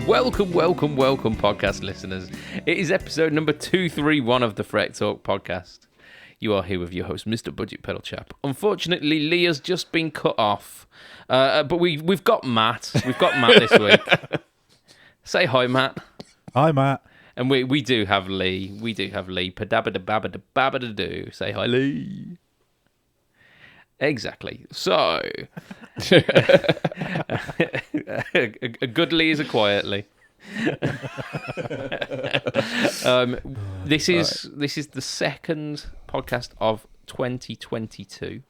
Welcome, podcast listeners. It is episode number 231 of the Freck Talk podcast. You are here with your host, Mr. BudgetPedalChap. Unfortunately, Leah's just been cut off, but we've got Matt. We've got Matt this week. Say hi, Matt. Hi, Matt. And we do have Lee. We do have Lee. Padabada-babada-babada-doo. Say hi, Lee. Exactly. So, a good Lee is a quiet Lee. This is the second podcast of 2022,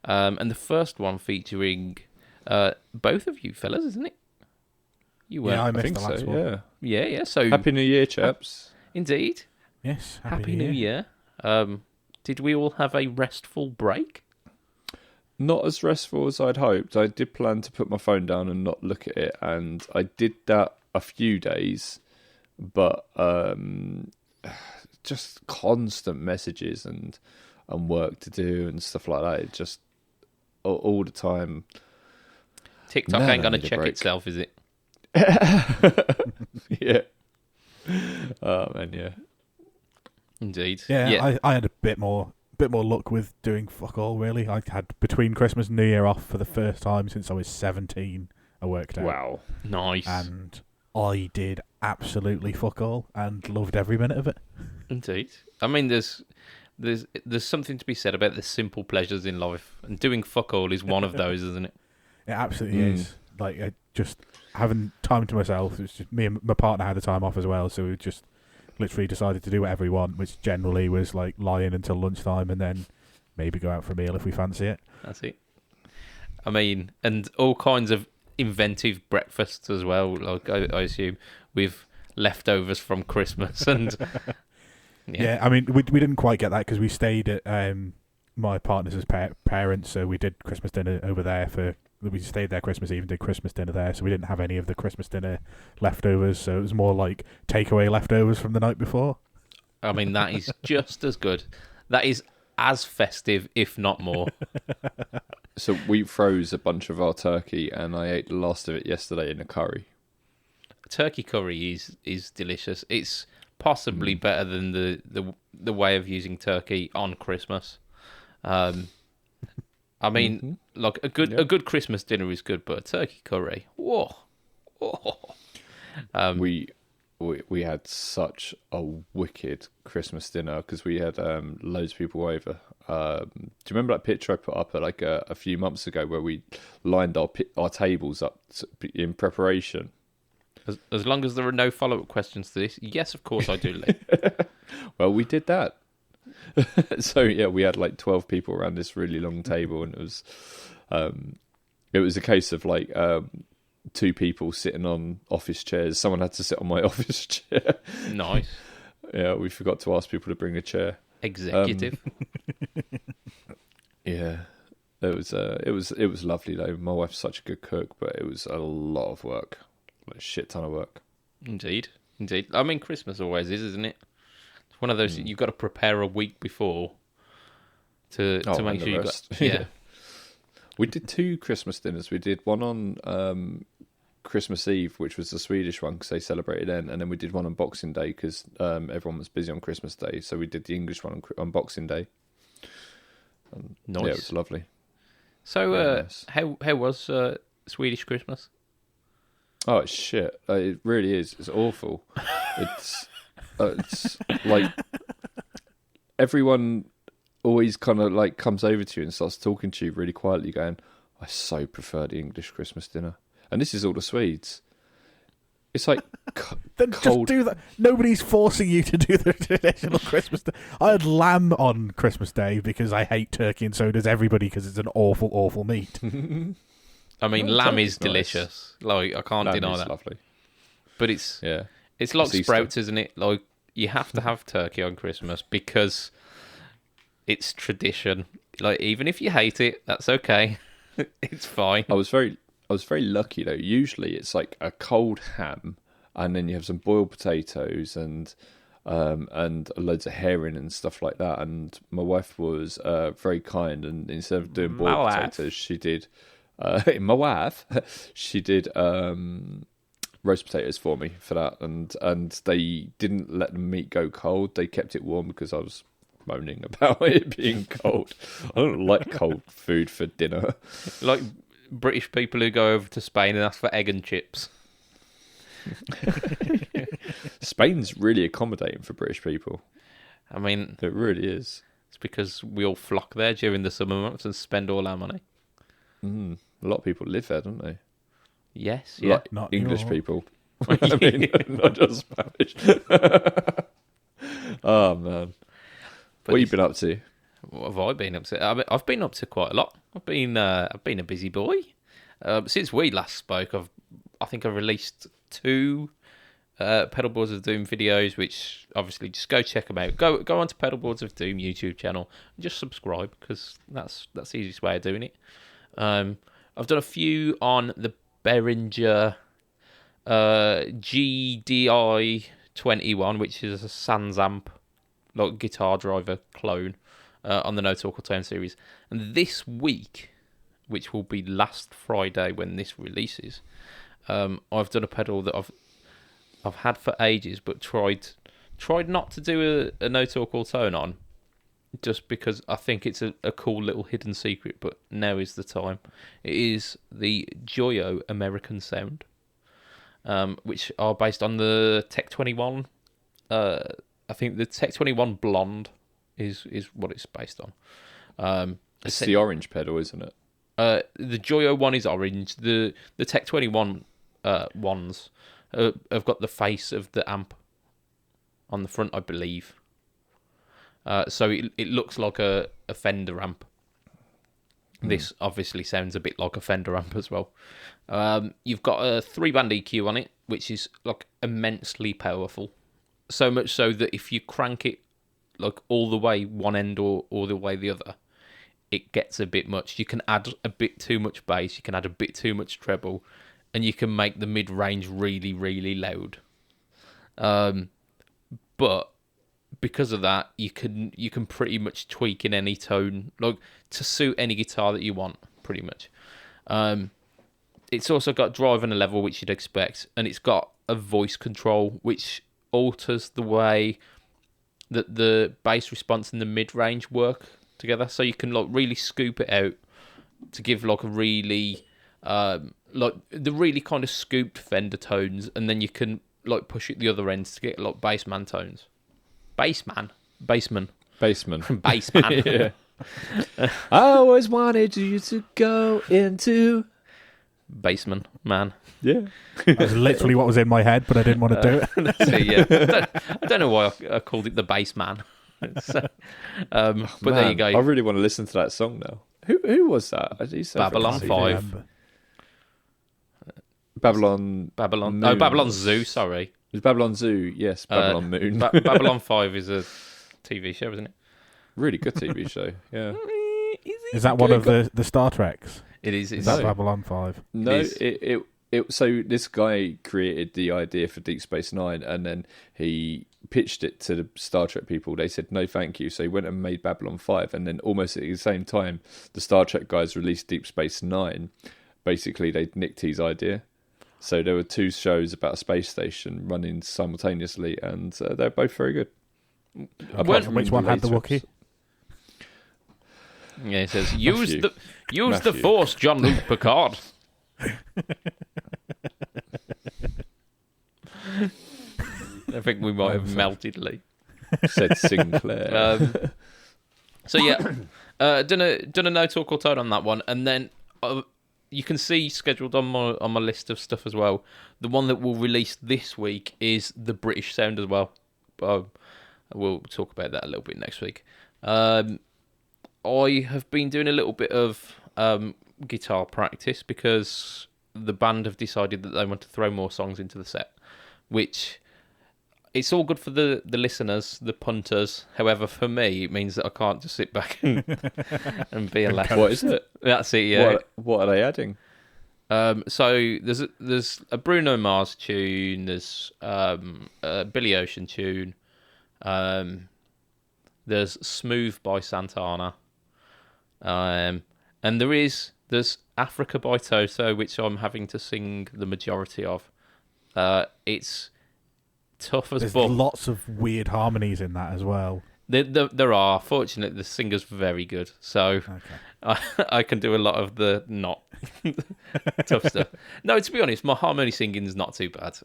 and the first one featuring both of you fellas, isn't it? You were. Yeah, I think the so. last one. Yeah. So Happy New Year, chaps. indeed. Yes. Happy New Year. Did we all have a restful break? Not as restful as I'd hoped. I did plan to put my phone down and not look at it, and I did that a few days, but just constant messages and work to do and stuff like that. It just all the time. TikTok Man, ain't going I to need a check break. itself, is it? Yeah. Oh man, yeah. Indeed. Yeah, I had a bit more luck with doing fuck all, really. I had between Christmas and New Year off for the first time since I was 17. I worked out. Wow. Nice. And I did absolutely fuck all and loved every minute of it. Indeed. I mean, there's something to be said about the simple pleasures in life, and doing fuck all is one of those, isn't it? It absolutely is. Like, just having time to myself. It's just me and my partner had the time off as well, so we just literally decided to do whatever we want, which generally was like lying until lunchtime and then maybe go out for a meal if we fancy it. That's it. I mean, and all kinds of inventive breakfasts as well. Like I assume with leftovers from Christmas and yeah. I mean, we didn't quite get that because we stayed at my partner's parents, so we did Christmas dinner over there we stayed there Christmas Eve and did Christmas dinner there, so we didn't have any of the Christmas dinner leftovers, so it was more like takeaway leftovers from the night before. I mean, that is just as good. That is as festive, if not more. So we froze a bunch of our turkey, and I ate the last of it yesterday in a curry. Turkey curry is delicious. It's possibly better than the way of using turkey on Christmas. I mean, like a good Christmas dinner is good, but a turkey curry, whoa. We had such a wicked Christmas dinner because we had loads of people over. Do you remember that picture I put up like a few months ago where we lined our tables up in preparation? As long as there are no follow-up questions to this, yes, of course I do, Lee. Well, we did that. So yeah, we had like 12 people around this really long table, and it was a case of like two people sitting on office chairs. Someone had to sit on my office chair. Nice. Yeah, we forgot to ask people to bring a chair. Executive. Yeah, it was lovely though. My wife's such a good cook, but it was a lot of work, like a shit ton of work. Indeed. I mean, Christmas always is, isn't it? It's one of those that you've got to prepare a week before to make sure you got. Yeah. We did 2 Christmas dinners. We did one on Christmas Eve, which was the Swedish one because they celebrated then, and then we did one on Boxing Day because everyone was busy on Christmas Day. So we did the English one on Boxing Day. Nice. Yeah, it was lovely. So, nice. How was Swedish Christmas? Oh, it's shit. It really is. It's awful. It's like everyone always kind of like comes over to you and starts talking to you really quietly, going, "I so prefer the English Christmas dinner." And this is all the Swedes. It's like then cold. Just do that. Nobody's forcing you to do the traditional Christmas Day. I had lamb on Christmas Day because I hate turkey, and so does everybody because it's an awful, awful meat. I mean, lamb is delicious. Like I can't Lamb deny is that. lovely. But it's like It's sprouts, Easter. isn't it? Like you have to have turkey on Christmas because it's tradition. Like even if you hate it, that's okay. It's fine. I was very lucky though. Usually it's like a cold ham, and then you have some boiled potatoes and loads of herring and stuff like that. And my wife was very kind, and instead of doing boiled potatoes, she did. My wife, she did roast potatoes for me for that, and they didn't let the meat go cold. They kept it warm because I was moaning about it being cold. I don't like cold food for dinner. Like British people who go over to Spain and ask for egg and chips. Spain's really accommodating for British people. I mean, It really is. it's because we all flock there during the summer months and spend all our money. A lot of people live there, don't they? Yes, yeah. Like Not English anymore. people. I mean, not just Spanish. Oh man, But what have you been up to? What have I been up to? I've been up to quite a lot. I've been a busy boy. Since we last spoke, I think I've released 2 Pedalboards of Doom videos, which obviously just go check them out. Go onto Pedalboards of Doom YouTube channel and just subscribe, because that's the easiest way of doing it. I've done a few on the Behringer GDI 21, which is a Sans amp, like guitar driver clone, on the No Talk or Tone series. And this week, which will be last Friday when this releases, I've done a pedal that I've had for ages, but tried not to do a No Talk or Tone on, just because I think it's a cool little hidden secret, but now is the time. It is the Joyo American Sound, which are based on the Tech 21. I think the Tech 21 Blonde is what it's based on. It's the orange pedal, isn't it? The Joyo one is orange. The Tech 21 ones have got the face of the amp on the front, I believe. So it looks like a Fender amp. This obviously sounds a bit like a Fender amp as well. You've got a 3-band EQ on it, which is like immensely powerful. So much so that if you crank it like all the way one end or all the way the other, it gets a bit much. You can add a bit too much bass, you can add a bit too much treble, and you can make the mid-range really, really loud. But because of that, you can pretty much tweak in any tone, like to suit any guitar that you want, pretty much. It's also got drive and a level, which you'd expect, and it's got a voice control, which alters the way that the bass response and the mid-range work together. So you can like really scoop it out to give like a really like the really kind of scooped Fender tones, and then you can like push it the other ends to get like bassman tones. Bassman. Bassman. Bassman. Yeah. I always wanted you to go into Bassman, man. Yeah. That's literally what was in my head, but I didn't want to do it. That's it, yeah. I don't know why I called it the Bassman. So, but there you go. I really want to listen to that song now. Who was that? Babylon 5. Babylon. Babylon. Moon. Oh, Babylon Zoo. Sorry. It was Babylon Zoo. Yes, Babylon Moon. Babylon 5 is a TV show, isn't it? Really good TV show. Yeah. Is that one of the Star Treks? It is. Is that Babylon 5? No, it. So this guy created the idea for Deep Space Nine, and then he pitched it to the Star Trek people. They said no, thank you. So he went and made Babylon 5, and then almost at the same time, the Star Trek guys released Deep Space Nine. Basically, they nicked his idea. So there were 2 shows about a space station running simultaneously, and they're both very good. Which one had the Wookiee? Yeah, it says use Matthew. the Force, Jean-Luc Picard. I think we might have melted Lee. Said Sinclair. So yeah, done a no talk or tone on that one, and then you can see scheduled on my list of stuff as well. The one that will release this week is the British sound as well. We'll talk about that a little bit next week. I have been doing a little bit of guitar practice because the band have decided that they want to throw more songs into the set, which it's all good for the listeners, the punters. However, for me, it means that I can't just sit back and be a lesson. What is it? That's it, yeah. What are they adding? So there's a Bruno Mars tune, there's a Billy Ocean tune, there's Smooth by Santana, and there's Africa by Toto, which I'm having to sing the majority of. It's tough as There's fuck. lots of weird harmonies in that as well. There are. Fortunately, the singer's very good, so Okay. I can do a lot of the not tough stuff. No, to be honest, my harmony singing is not too bad.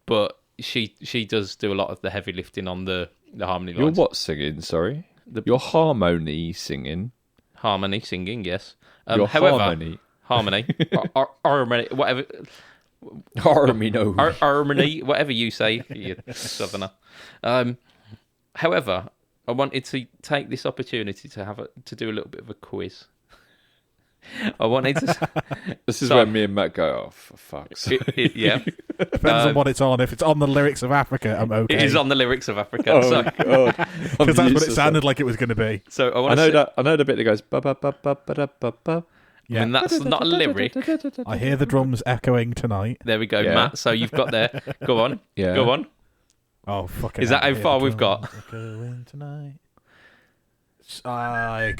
But she does do a lot of the heavy lifting on the harmony You're lines. what singing? Sorry, your harmony singing. Harmony singing, yes. Your However, harmony, harmony, whatever. Harmony, whatever you say, you southerner. However, I wanted to take this opportunity to do a little bit of a quiz. I wanted to. This is where me and Matt go, oh, for fuck's sake. Yeah. Depends on what it's on. If it's on the lyrics of Africa, I'm okay. It is on the lyrics of Africa. Oh, so, God. Because that's what it sounded like it was going to be. so I know the bit that goes ba ba ba ba ba ba ba. I mean, that's not a lyric. I hear the drums echoing tonight. There we go, Yeah. Matt. So you've got there. Go on. Yeah. Go on. Oh, fucking Is that hell, how I far hear the we've got? drums echoing tonight. I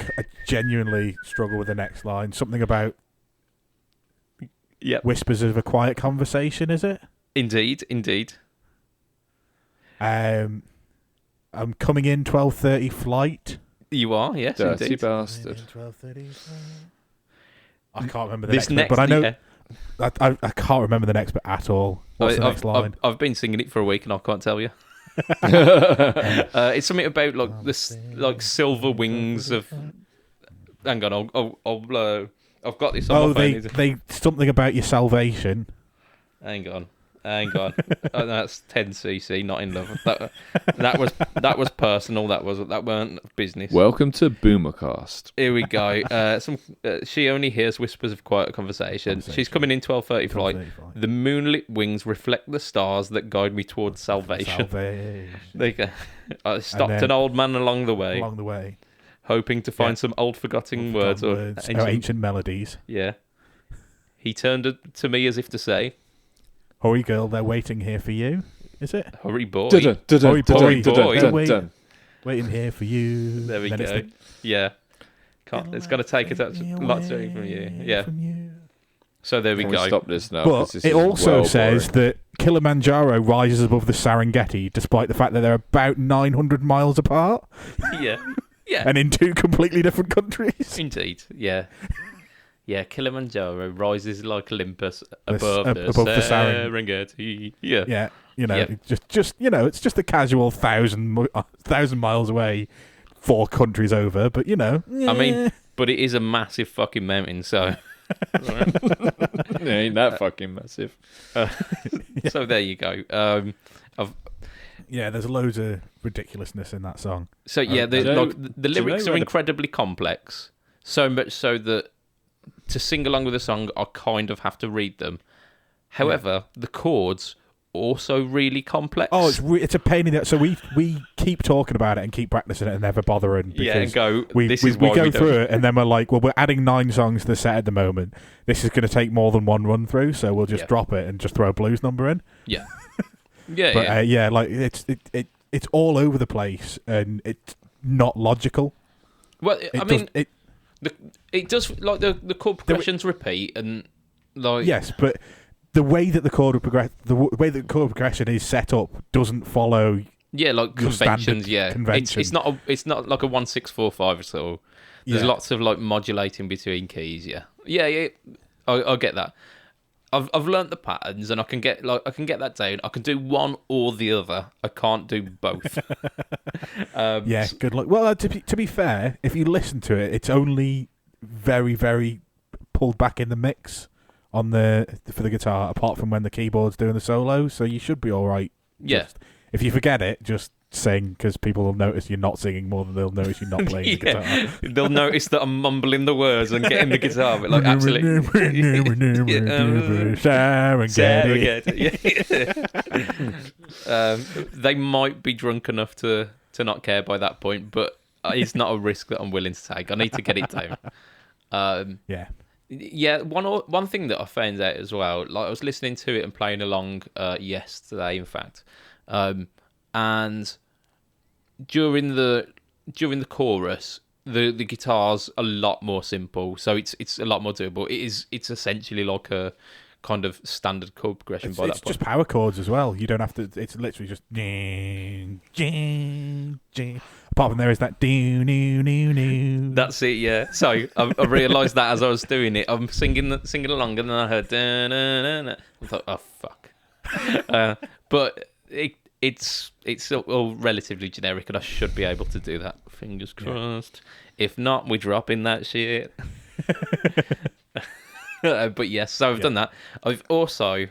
genuinely struggle with the next line. Something about Yep. whispers of a quiet conversation, is it? Indeed. I'm coming in 12:30 flight. You are, yes, Dirty indeed. bastard. 12:30 flight. I can't remember the This next bit, but I know yeah. I can't remember the next bit at all. What's the next line? I've been singing it for a week and I can't tell you. It's something about like this, like silver wings of. Hang on, I've got this on Oh, my phone. they something about your salvation. Hang on. Oh, that's 10cc, not in love. That was personal. That weren't business. Welcome to Boomercast. Here we go. She only hears whispers of quiet conversation. She's coming in 12:30 flight. The moonlit wings reflect the stars that guide me towards salvation. There you go. I stopped an old man along the way, hoping to find some old forgotten words or ancient melodies. Yeah. He turned to me as if to say, "Hurry, girl, they're waiting here for you." Is it? "Hurry, boy." Hurry, boy. Dun. Waiting here for you. There we Then go. Yeah. It's going to take us lots from you. Yeah. So there we Can go. we stop this now? But This it is also well says boring. that Kilimanjaro rises above the Serengeti, despite the fact that they're about 900 miles apart Yeah. Yeah. and in two completely different countries. Indeed. Yeah. Yeah, Kilimanjaro rises like Olympus above the Serengeti. Yeah. Yeah, Yep. just it's just a casual 1,000 miles away, 4 countries over. But I mean, but it is a massive fucking mountain, so. It ain't that fucking massive. So there you go. there's loads of ridiculousness in that song. So yeah, Do you know the lyrics are where the- incredibly complex. So much so that to sing along with a song, I kind of have to read them. However, the chords also really complex. Oh, it's a pain in the. So we keep talking about it and keep practicing it and never bothering. Yeah, and go. We go through it and then we're like, well, we're adding 9 songs to the set at the moment. This is going to take more than one run through, so we'll just drop it and just throw a blues number in. Yeah. But like it's all over the place and it's not logical. Well, it does like the chord progressions repeat and like yes, but the way that the chord progression is set up doesn't follow. Yeah, like your conventions. standard Yeah, convention. It's not like a 1-6-4-5 at all. There's lots of like modulating between keys. Yeah. I get that. I've learnt the patterns and I can get that down. I can do one or the other. I can't do both. Good luck. Well, to be fair, if you listen to it, it's only very, very pulled back in the mix for the guitar, apart from when the keyboard's doing the solo. So you should be all right. Yeah. If you forget it, just sing, because people will notice you're not singing more than they'll notice you're not playing the guitar. They'll notice that I'm mumbling the words and getting the guitar, but like actually, they might be drunk enough to not care by that point, but it's not a risk that I'm willing to take. I need to get it down. Yeah. One thing that I found out as well, like I was listening to it and playing along yesterday, in fact, and during the chorus, the guitar's a lot more simple, so it's a lot more doable. It's essentially like a kind of standard chord progression It's by that point. just power chords as well. You don't have to. It's literally just ding, ding, ding. Apart from there is that do no no no. That's it, yeah. So I realised that as I was doing it, I'm singing along, and then I heard da-na-na-na. I thought, oh fuck. But it's all relatively generic, and I should be able to do that. Fingers crossed. Yeah. If not, we drop in that shit. But yes, so I've done that. I've also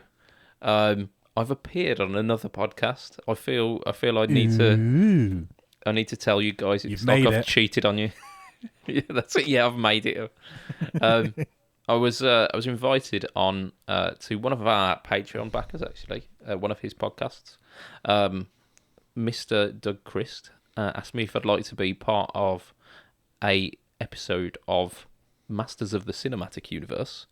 I've appeared on another podcast. I feel I need to tell you guys. It's like I've cheated on you. Yeah, that's it. Yeah, I've made it. I was invited on to one of our Patreon backers, actually, one of his podcasts. Mr. Doug Christ asked me if I'd like to be part of a episode of Masters of the Cinematic Universe,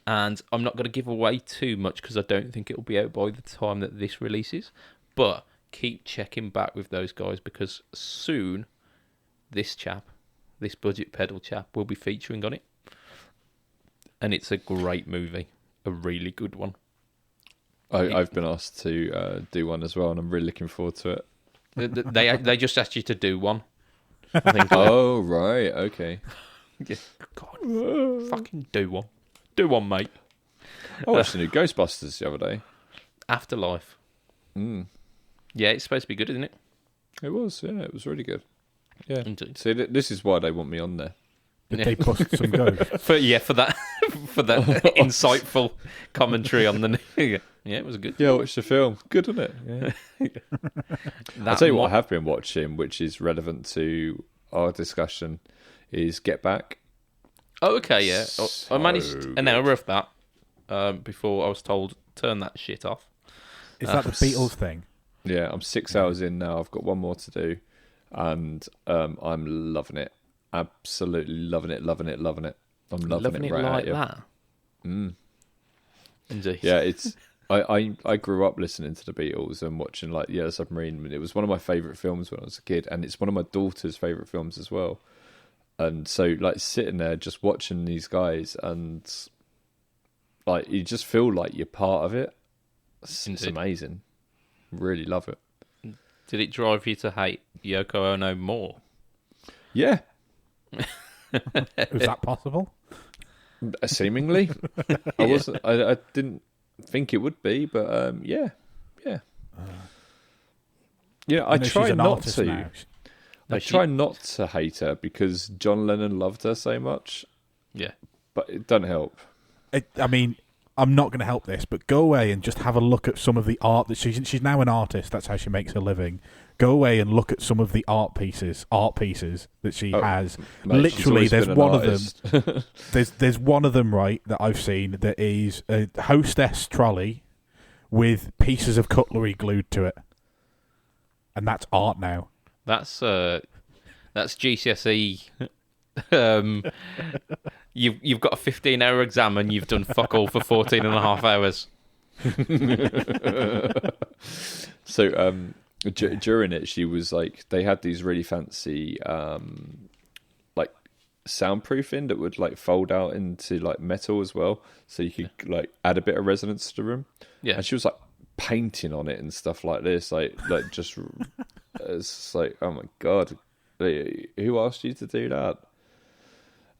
and I'm not going to give away too much because I don't think it'll be out by the time that this releases, but keep checking back with those guys because soon this Budget Pedal chap, will be featuring on it, and it's a great movie, a really good one. I've been asked to do one as well, and I'm really looking forward to it. They just asked you to do one. I think. Oh right, okay. Yeah. God, fucking do one, mate. I watched the new Ghostbusters the other day. Afterlife. Yeah, it's supposed to be good, isn't it? It was, yeah, it was really good. Yeah. Indeed. See, this is why they want me on there. Did they bust some ghosts? for that insightful commentary on the yeah, it was good. Yeah, I watched the film. Good, isn't it? Yeah. I'll tell you what I have been watching, which is relevant to our discussion, is Get Back. Oh, okay, yeah. I managed an hour of that before I was told, turn that shit off. Is that the Beatles thing? Yeah, I'm 6 hours in now. I've got one more to do, and I'm loving it. Absolutely loving it. I'm loving it right like at you. That. Indeed. Yeah, it's. I grew up listening to the Beatles and watching like Yellow Submarine. It was one of my favourite films when I was a kid, and it's one of my daughter's favourite films as well. And so, like, sitting there just watching these guys, and like you just feel like you're part of it. It's amazing. Really love it. Did it drive you to hate Yoko Ono more? Yeah. Was that possible? Seemingly. I didn't think it would be, but yeah. I try not to. Now. I try not to hate her because John Lennon loved her so much. Yeah. But it doesn't help. I mean, I'm not going to help this, but go away and just have a look at some of the art that she's now an artist. That's how she makes her living. Go away and look at some of the art pieces that she has. Mate, literally, there's one artist. of them. there's one of them, right, that I've seen that is a hostess trolley with pieces of cutlery glued to it, and that's art now. That's GCSE. You've got a 15-hour exam and you've done fuck all for 14 and a half hours. So during it, she was like, they had these really fancy like soundproofing that would like fold out into like metal as well, so you could like add a bit of resonance to the room. Yeah, and she was like painting on it and stuff like this, like just it's like, oh my god, who asked you to do that?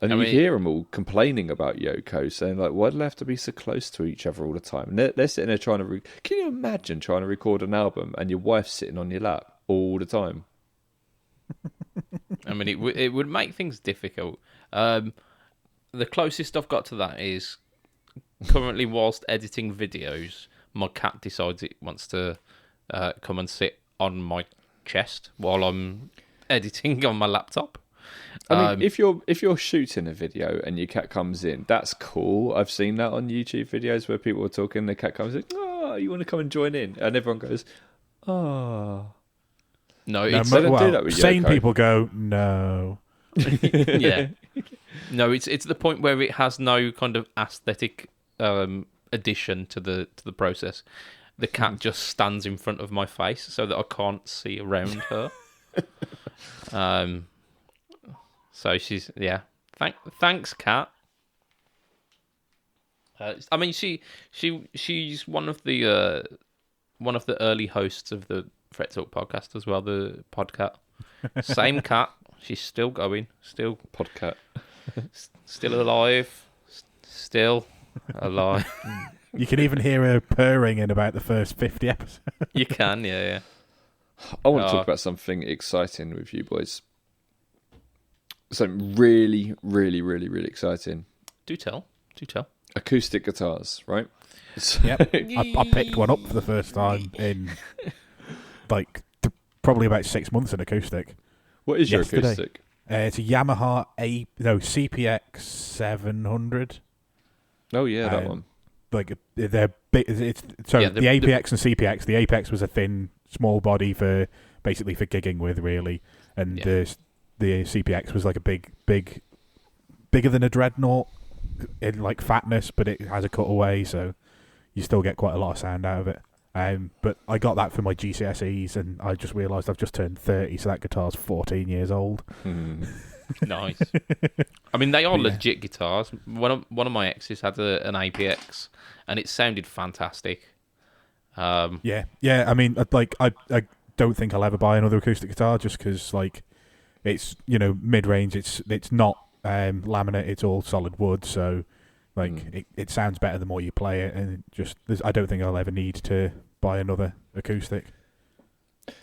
And you hear them all complaining about Yoko, saying like, why do they have to be so close to each other all the time? And they're sitting there trying to can you imagine trying to record an album and your wife's sitting on your lap all the time? I mean, it would make things difficult. The closest I've got to that is currently whilst editing videos, my cat decides it wants to come and sit on my chest while I'm editing on my laptop. I mean, if you're shooting a video and your cat comes in, that's cool. I've seen that on YouTube videos where people are talking, the cat comes in, oh, you want to come and join in? And everyone goes, oh. No, they don't do that with sane Yoko. people go, no. Yeah. No, it's the point where it has no kind of aesthetic addition to the process. The cat just stands in front of my face so that I can't see around her. So she's, yeah. Thanks, cat. I mean, she's one of the early hosts of the Fret Talk podcast as well. The podcat, same cat. She's still going, still Podcat. still alive, still alive. You can even hear her purring in about the first 50 episodes. You can, yeah. I want to talk about something exciting with you boys. Something really, really, really, really exciting. Do tell. Acoustic guitars, right? Yep. I picked one up for the first time in probably about 6 months in acoustic. What is yesterday. your acoustic? It's a Yamaha CPX 700. Oh yeah, that one. Like they're big. The APX and CPX. The APX was a thin, small body for gigging with, really, and the CPX was like a bigger than a dreadnought in like fatness, but it has a cutaway, so you still get quite a lot of sound out of it. But I got that for my GCSEs, and I just realised I've just turned 30, so that guitar's 14 years old. Nice. I mean, they are legit guitars. One of my exes had an APX, and it sounded fantastic. Yeah. I mean, I don't think I'll ever buy another acoustic guitar just because, it's mid range. It's not laminate. It's all solid wood, so it sounds better the more you play it, and I don't think I'll ever need to buy another acoustic.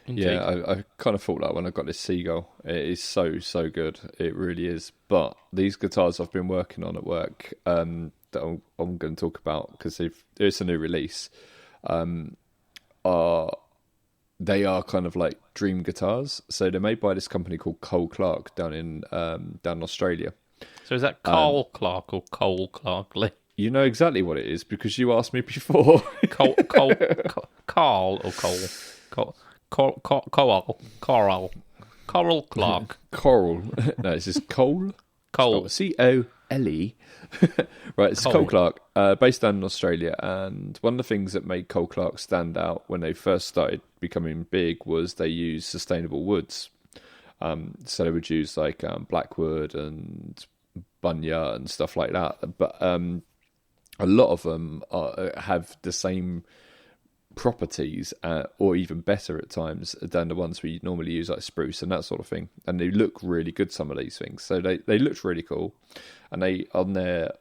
Indeed. Yeah, I kind of thought that when I got this Seagull. It is so good. It really is. But these guitars I've been working on at work, that I'm going to talk about because it's a new release, they are kind of like dream guitars. So they're made by this company called Cole Clark down in Australia. So is that Cole Clark or Cole Clark? You know exactly what it is because you asked me before. Carl or Cole? Coral Clark. Coral. No, it's just Cole. Cole. Cole. Right, it's Cole Clark, based down in Australia. And one of the things that made Cole Clark stand out when they first started becoming big was they used sustainable woods. So they would use blackwood and bunya and stuff like that. But a lot of them have the same properties, or even better at times than the ones we normally use, like spruce and that sort of thing. And they look really good, some of these things. So they looked really cool. And they on their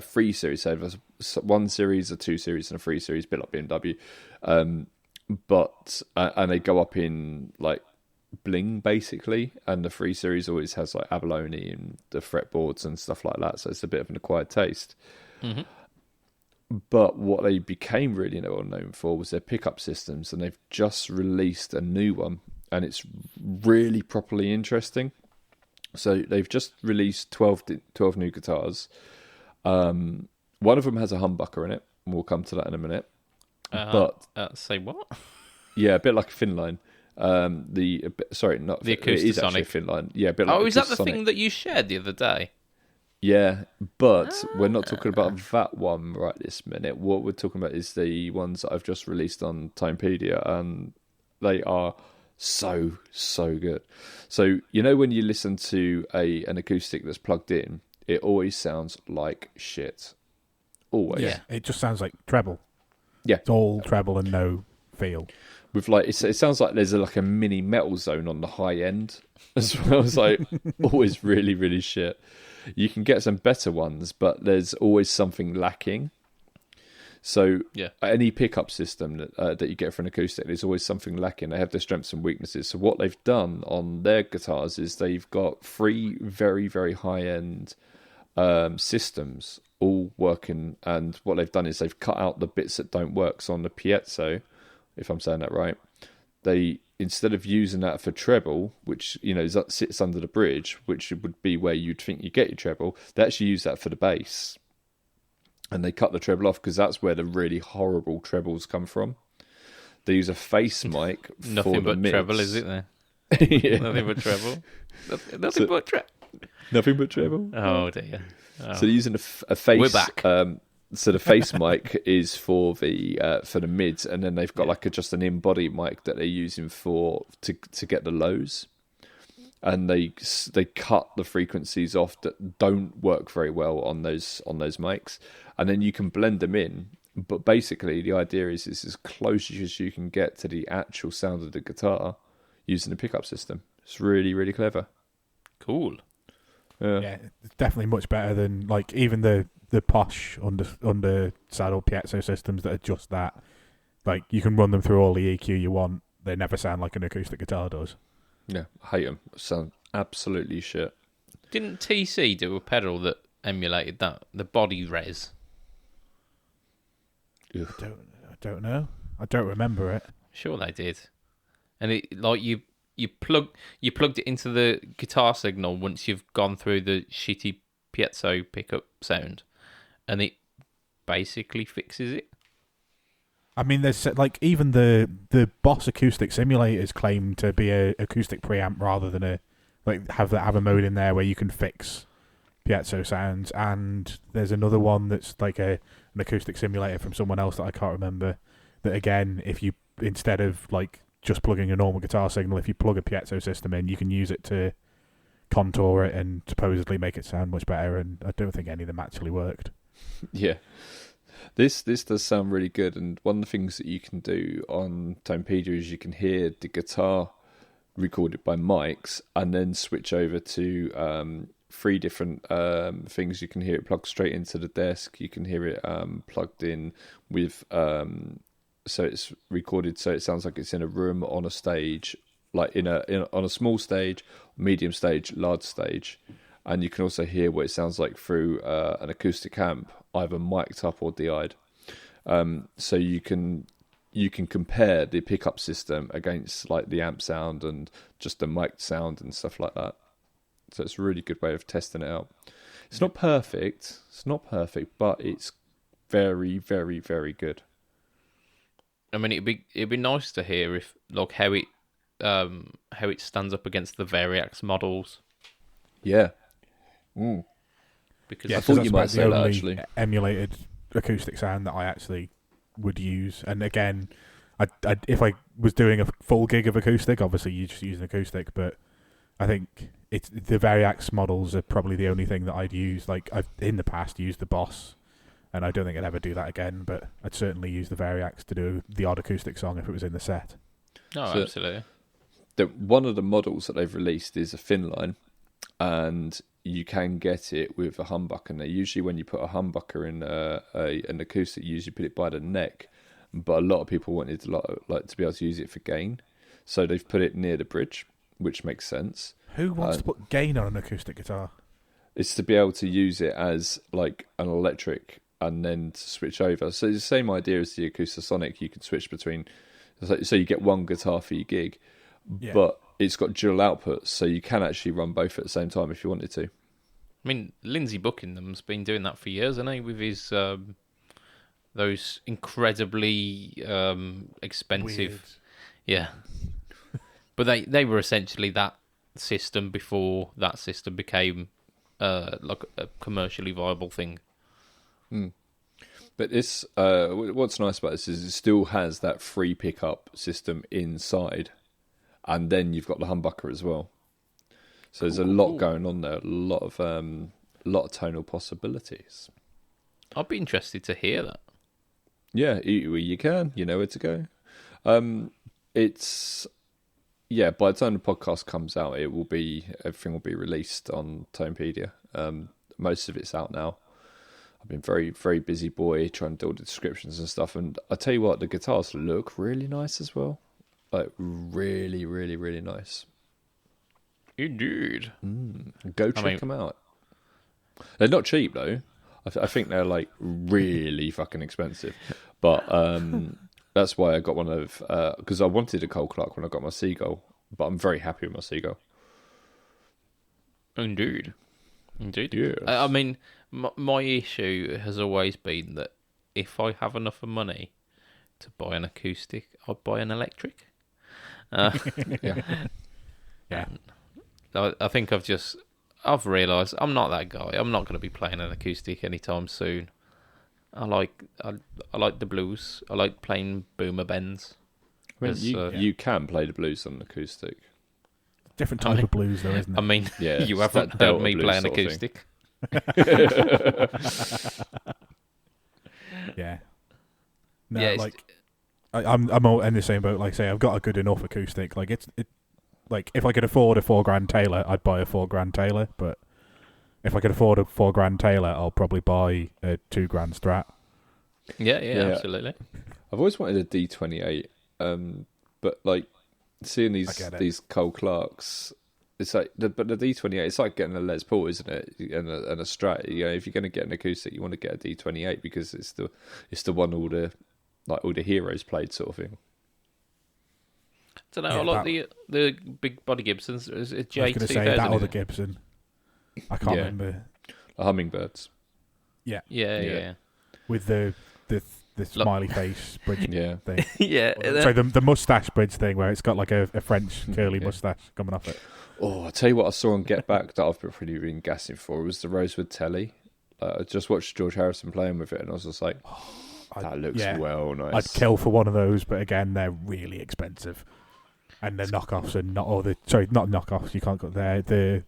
3 series, so there's 1 series, a 2 series, and a 3 series, a bit like BMW. But and they go up in bling basically, and the 3 series always has abalone and the fretboards and stuff like that. So it's a bit of an acquired taste. Mm-hmm. But what they became really well known for was their pickup systems, and they've just released a new one, and it's really properly interesting. So they've just released 12 new guitars. One of them has a humbucker in it, and we'll come to that in a minute. Say what? Yeah, a bit like a Finline. The Acoustasonic. It is actually a Finline. Yeah, a bit like is that the thing that you shared the other day? Yeah, but we're not talking about that one right this minute. What we're talking about is the ones that I've just released on Timepedia, and they are so good. So when you listen to an acoustic that's plugged in, it always sounds like shit. Always. Yeah, it just sounds like treble. Yeah, it's all treble and no feel. With it sounds like there's a mini metal zone on the high end as well. It's always really, really shit. You can get some better ones, but there's always something lacking. So any pickup system that you get for an acoustic, there's always something lacking. They have their strengths and weaknesses. So what they've done on their guitars is they've got 3 very, very high-end systems all working. And what they've done is they've cut out the bits that don't work. So on the piezo, if I'm saying that right, they, instead of using that for treble, which sits under the bridge, which would be where you'd think you get your treble, they actually use that for the bass, and they cut the treble off because that's where the really horrible trebles come from. They use a face mic for nothing but mids. treble, is it there? Yeah. Nothing but treble. Nothing but treble. Nothing but treble. Oh dear. So they're using a face. We're back. So the face mic is for the mids, and then they've got just an in-body mic that they're using to get the lows. and they cut the frequencies off that don't work very well on those mics, and then you can blend them in. But basically, the idea is it's as close as you can get to the actual sound of the guitar using the pickup system. It's really, really clever. Cool. Yeah, it's definitely much better than like even the posh under saddle piezo systems that are just that. Like you can run them through all the EQ you want. They never sound like an acoustic guitar does. Yeah, I hate them. Sound absolutely shit. Didn't TC do a pedal that emulated that? The body res. I don't know. I don't remember it. Sure they did. And it like you plugged it into the guitar signal once you've gone through the shitty piezo pickup sound, and it basically fixes it. I mean, there's like even the Boss acoustic simulators claim to be a acoustic preamp rather than have a mode in there where you can fix piezo sounds. And there's another one that's like an acoustic simulator from someone else that I can't remember. That again, if you instead of like just plugging a normal guitar signal, if you plug a piezo system in, you can use it to contour it and supposedly make it sound much better. And I don't think any of them actually worked. Yeah. This does sound really good, and one of the things that you can do on Tonepedia is you can hear the guitar recorded by mics and then switch over to 3 different things. You can hear it plugged straight into the desk. You can hear it plugged in with... so it's recorded so it sounds like it's in a room on a stage, like on a small stage, medium stage, large stage. And you can also hear what it sounds like through an acoustic amp, either mic'd up or DI'd. So you can compare the pickup system against like the amp sound and just the mic sound and stuff like that. So it's a really good way of testing it out. It's not perfect, but it's very, very, very good. I mean, it'd be nice to hear if like how it stands up against the Variax models. Yeah. Because I thought you might say that actually. Emulated acoustic sound that I actually would use, and again, if I was doing a full gig of acoustic, obviously you just use an acoustic, but I think it's the Variax models are probably the only thing that I'd use. Like I've in the past used the Boss, and I don't think I'd ever do that again, but I'd certainly use the Variax to do the odd acoustic song if it was in the set. Oh, so absolutely. One of the models that they've released is a thin line, and you can get it with a humbucker. Now, usually when you put a humbucker in an acoustic, you usually put it by the neck, but a lot of people wanted to be able to use it for gain, so they've put it near the bridge, which makes sense. Who wants to put gain on an acoustic guitar? It's to be able to use it as like an electric and then to switch over. So it's the same idea as the Acoustasonic. You can switch between, so you get one guitar for your gig, but it's got dual outputs, so you can actually run both at the same time if you wanted to. I mean, Lindsay Buckingham's been doing that for years, hasn't he? With his those incredibly expensive, but they were essentially that system before that system became like a commercially viable thing. But this, what's nice about this is it still has that free pickup system inside. And then you've got the humbucker as well. So there's a lot going on there, a lot of tonal possibilities. I'd be interested to hear that. Yeah, you can. You know where to go. It's by the time the podcast comes out, everything will be released on Tonepedia. Most of it's out now. I've been very, very busy boy trying to do all the descriptions and stuff. And I tell you what, the guitars look really nice as well. Like, really, really, really nice. Indeed. Go check them out. They're not cheap, though. I think they're, like, really fucking expensive. But that's why I got one of... Because I wanted a Cole Clark when I got my Seagull. But I'm very happy with my Seagull. Indeed. Yes. I mean, my issue has always been that if I have enough money to buy an acoustic, I'd buy an electric. Yeah. I think I've realised I'm not that guy. I'm not going to be playing an acoustic anytime soon. I like the blues. I like playing boomer bends. I mean, you can play the blues on an acoustic. different type of blues, though, isn't it? I mean, Yeah, you it's haven't that heard Delta me blues play an sort of thing. acoustic. Yeah. No, Yeah, like I'm all in the same boat. Like I say, I've got a good enough acoustic. Like like if I could afford a $4,000 Taylor, I'd buy a $4,000 Taylor. But if I could afford a $4,000 Taylor, I'll probably buy a $2,000 Strat. Yeah, absolutely. I've always wanted a D28, but like seeing these Cole Clarks, it's like but the D28, it's like getting a Les Paul, isn't it? And a Strat. You know, if you're going to get an acoustic, you want to get a D28 because it's the one all the heroes played, sort of thing. I don't know. I like the big body Gibsons. Is it J2000? I was going to say that or the Gibson. I can't remember. The Hummingbirds. Yeah. With the smiley face bridge thing. Yeah. So the mustache bridge thing where it's got like a French curly mustache coming off it. Oh, I'll tell you what I saw on Get Back that I've been gassing for was the Rosewood Telly. I just watched George Harrison playing with it and I was just like, that looks well nice. I'd kill for one of those, but again, they're really expensive. And they're knockoffs and not knockoffs, you can't go there. The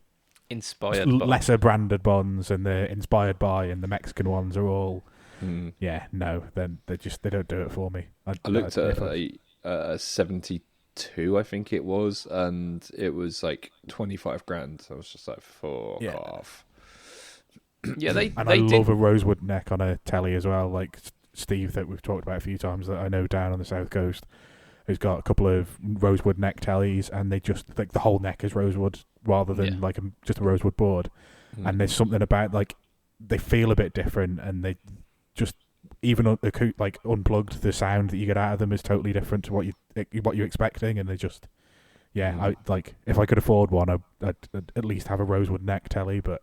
inspired lesser branded bonds and the inspired by and the Mexican ones are all then they don't do it for me. I looked at a 72, I think it was, and it was like 25 grand. So I was just like, fuck off. Yeah, they love a rosewood neck on a telly as well. Like Steve, that we've talked about a few times, that I know down on the south coast, who's got a couple of rosewood neck tellies, and they just like the whole neck is rosewood rather than like just a rosewood board. And there's something about like they feel a bit different, and they just even like unplugged, the sound that you get out of them is totally different to what you're expecting, and they just I like if I could afford one, I'd at least have a rosewood neck telly, but.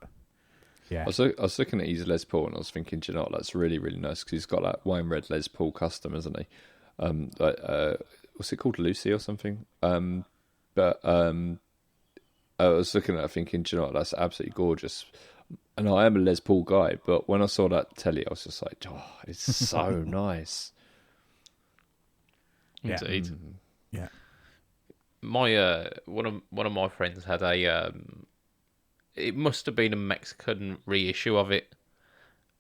Yeah. I was looking at his Les Paul and I was thinking, do you know what, that's really, really nice because he's got that wine red Les Paul custom, hasn't he? What's it called, Lucy or something? But I was looking at it thinking, do you know what, that's absolutely gorgeous. And I am a Les Paul guy, but when I saw that telly, I was just like, oh, it's so nice. Indeed. Yeah. My one of my friends had a it must have been a Mexican reissue of it,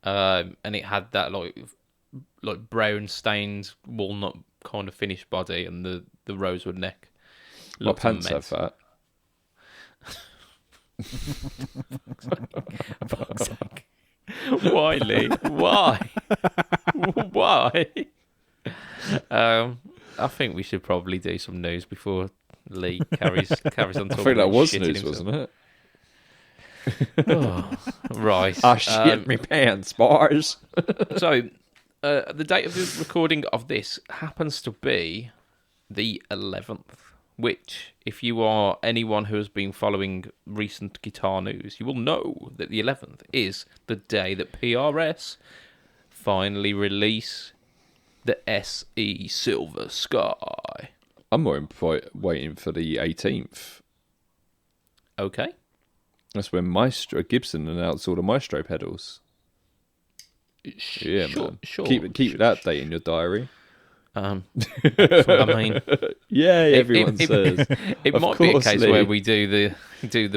and it had that like brown stained walnut kind of finished body and the rosewood neck. My pants have that. Fuck's sake. Why, Lee? Why? Why? I think we should probably do some news before Lee carries on talking. I think that was news, himself. wasn't it? Oh, right. I shit me pants, bars. So, the date of the recording of this happens to be the 11th, which, if you are anyone who has been following recent guitar news, you will know that the 11th is the day that PRS finally release the SE Silver Sky. I'm more waiting for the 18th. Okay. That's when Gibson announced all the Maestro pedals. Yeah, man. Sure. Keep that date in your diary. That's what I mean. Yeah, everyone says. It might be a case where we do the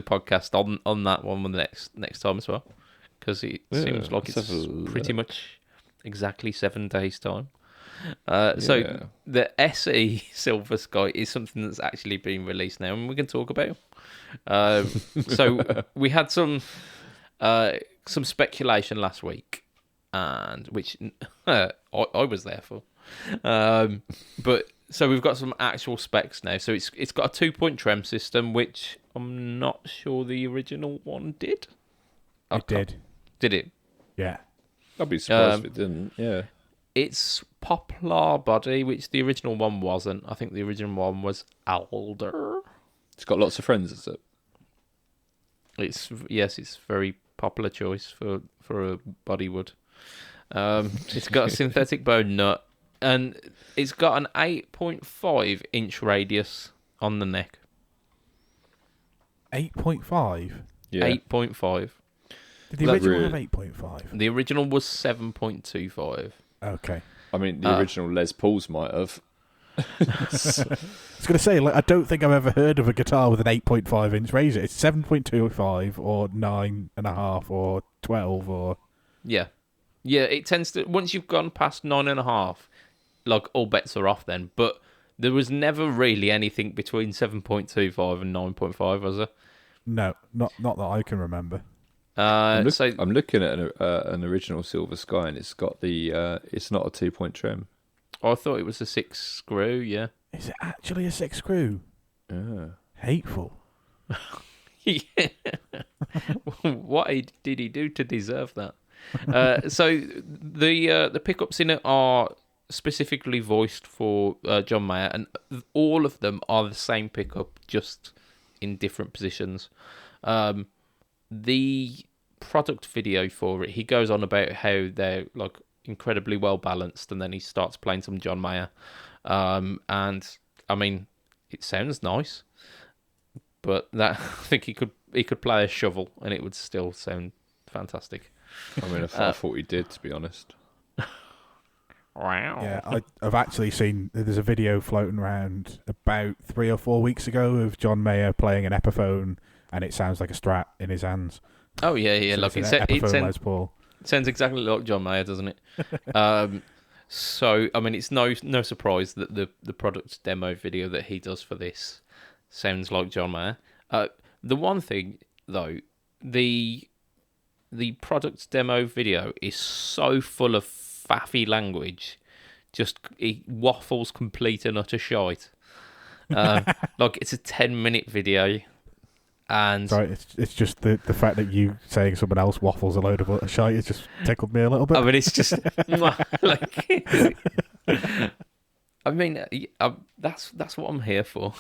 podcast on that one the next time as well, because it seems like it's pretty much exactly 7 days time. So the SE Silver Sky is something that's actually been released now, and we can talk about. So we had some speculation last week, and which I was there for. But so we've got some actual specs now. So it's got a 2-point trem system, which I'm not sure the original one did. It did. Did it? Yeah. I'd be surprised if it didn't. Yeah. It's poplar body, which the original one wasn't. I think the original one was alder. It's got lots of friends, is it? It's very popular choice for a bodywood. It's got a synthetic bone nut, and it's got an 8.5 inch radius on the neck. 8.5? Yeah. 8.5. Did the original have 8.5? The original was 7.25. Okay. I mean, the original Les Pauls might have. I was going to say, like, I don't think I've ever heard of a guitar with an 8.5-inch razor. It's 7.25 or 9.5 or 12 or... Yeah. Yeah, it tends to... Once you've gone past 9.5, like, all bets are off then. But there was never really anything between 7.25 and 9.5, was there? No, not that I can remember. I'm looking at an original Silver Sky, and it's got the... it's not a 2-point trim. I thought it was a 6-screw, yeah. Is it actually a 6-screw? Yeah. Hateful. Yeah. What did he do to deserve that? So the pickups in it are specifically voiced for John Mayer, and all of them are the same pickup, just in different positions. The product video for it, he goes on about how they're like incredibly well balanced, and then he starts playing some John Mayer, and I mean, it sounds nice, but that I think he could play a shovel and it would still sound fantastic. I mean, I thought he did, to be honest. Wow. Yeah, I've actually seen, there's a video floating around about 3 or 4 weeks ago of John Mayer playing an Epiphone, and it sounds like a Strat in his hands. Oh yeah. So Like Epiphone Les Paul. It sounds exactly like John Mayer, doesn't it? So I mean, it's no surprise that the product demo video that he does for this sounds like John Mayer. The one thing though, the product demo video is so full of faffy language, just it waffles complete and utter shite. Like it's a 10-minute video, and Sorry, it's just the fact that you saying someone else waffles a load of shite has just tickled me a little bit. I mean, it's just like, I mean, that's what I'm here for.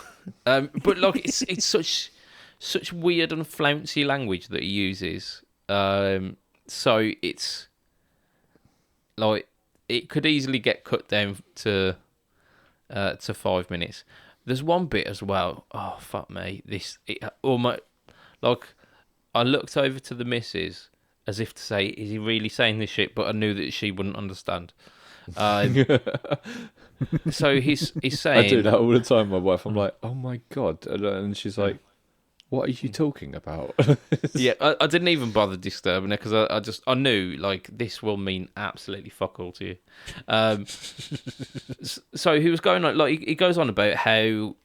But like, it's such weird and flouncy language that he uses. So it's like it could easily get cut down to 5 minutes. There's one bit as well. Oh fuck me! Like I looked over to the missus as if to say, "Is he really saying this shit?" But I knew that she wouldn't understand. So he's saying, I do that all the time. My wife, I'm like, "Oh my god," and she's like, "What are you talking about?" Yeah, I didn't even bother disturbing her because I knew like this will mean absolutely fuck all to you. So he was going on like he goes on about how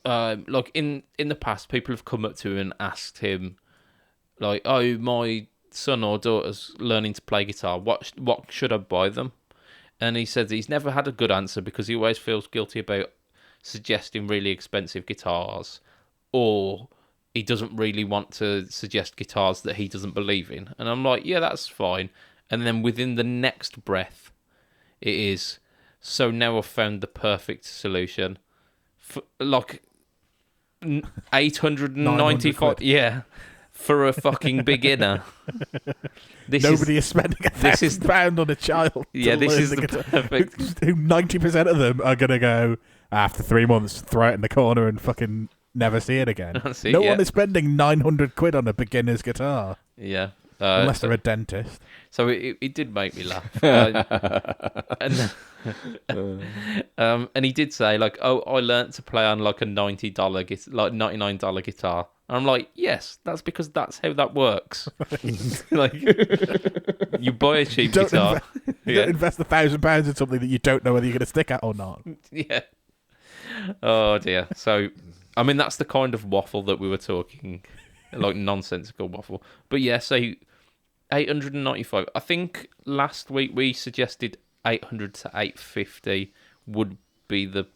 like in the past people have come up to him and asked him like, "Oh, my son or daughter's learning to play guitar. What should I buy them?" And he said that he's never had a good answer because he always feels guilty about suggesting really expensive guitars, or he doesn't really want to suggest guitars that he doesn't believe in. And I'm like, yeah, that's fine. And then within the next breath, it is, so now I've found the perfect solution. Like, 895, yeah, for a fucking beginner. Nobody is spending £1,000 on a child. Yeah, this is the guitar, perfect. who 90% of them are going to go, after 3 months, throw it in the corner and fucking never see it again. No one is spending 900 quid on a beginner's guitar. Yeah. Unless they're a dentist. So it did make me laugh. And he did say, like, "Oh, I learnt to play on like a $99 guitar." And I'm like, yes, that's because that's how that works. Like, you buy a cheap guitar. You don't invest £1,000 in something that you don't know whether you're going to stick at or not. Yeah. Oh dear. So, I mean, that's the kind of waffle that we were talking, like nonsensical waffle. But yeah, so 895. I think last week we suggested 800 to 850 would be the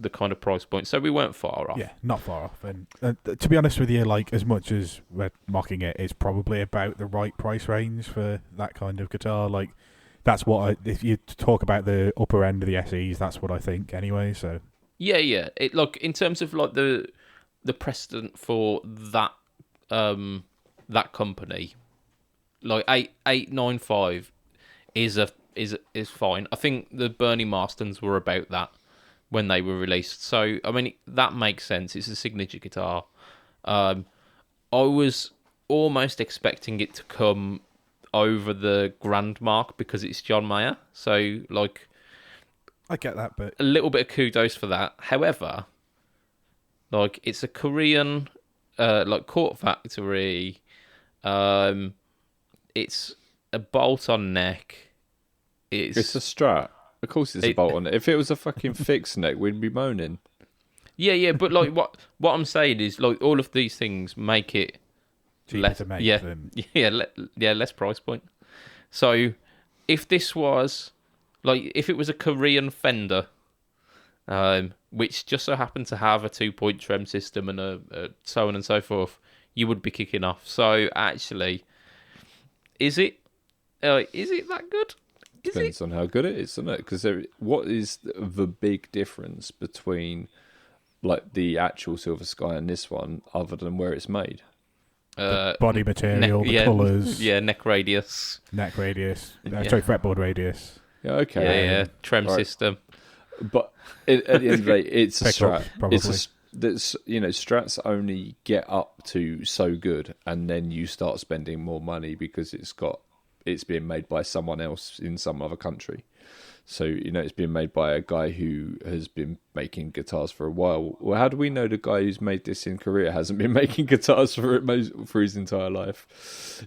kind of price point. So we weren't far off. Yeah, not far off. And to be honest with you, like as much as we're mocking it, it's probably about the right price range for that kind of guitar. Like that's what if you talk about the upper end of the SEs, that's what I think anyway. So. Yeah. It look in terms of like the precedent for that that company, like 895 is fine. I think the Bernie Marstons were about that when they were released. So I mean that makes sense. It's a signature guitar. I was almost expecting it to come over the grand mark because it's John Mayer. So like. I get that, but a little bit of kudos for that. However, like it's a Korean like court factory. It's a bolt-on neck. It's a Strat. Of course, it's a bolt on it. If it was a fucking fixed neck, we'd be moaning. Yeah, but like what I'm saying is like all of these things make it cheaper less to make. less price point. So if this was like if it was a Korean Fender, which just so happened to have a 2-point trem system and a so on and so forth, you would be kicking off. So actually, is it that good? Depends on how good it is, doesn't it? Because what is the big difference between like the actual Silver Sky and this one, other than where it's made? The body material, the colours, neck radius, sorry, fretboard radius. Yeah, okay, trem system. But at the end of the day, it's a Strat. Probably. That's Strats only get up to so good, and then you start spending more money because it's being made by someone else in some other country. So it's being made by a guy who has been making guitars for a while. Well, how do we know the guy who's made this in Korea hasn't been making guitars for his entire life?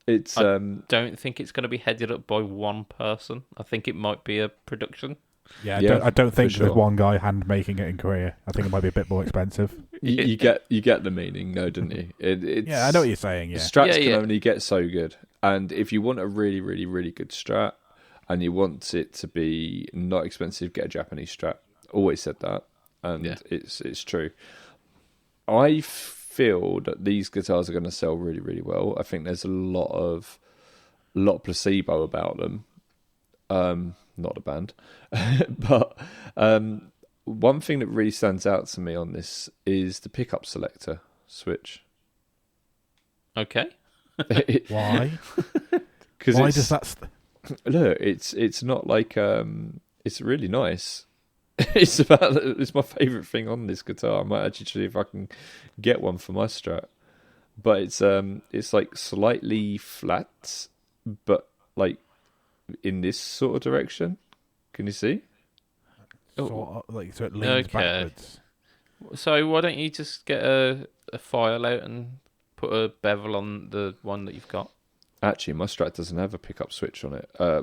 It's. I don't think it's going to be headed up by one person. I think it might be a production. Yeah, I don't think there's one guy hand making it in Korea. I think it might be a bit more expensive. You get the meaning, no, don't you? I know what you're saying. Yeah, Strats can only get so good, and if you want a really, really, really good Strat, and you want it to be not expensive, get a Japanese Strat. Always said that, and it's true. I feel that these guitars are going to sell really, really well. I think there's a lot of placebo about them. Not a band, but one thing that really stands out to me on this is the pickup selector switch. Okay. Why? Because why does that? Look, it's not like it's really nice. It's my favourite thing on this guitar. I might actually see if I can get one for my Strat. But it's like slightly flat, but like in this sort of direction. Can you see? So it leans backwards. So why don't you just get a file out and put a bevel on the one that you've got? Actually, my Strat doesn't have a pickup switch on it. A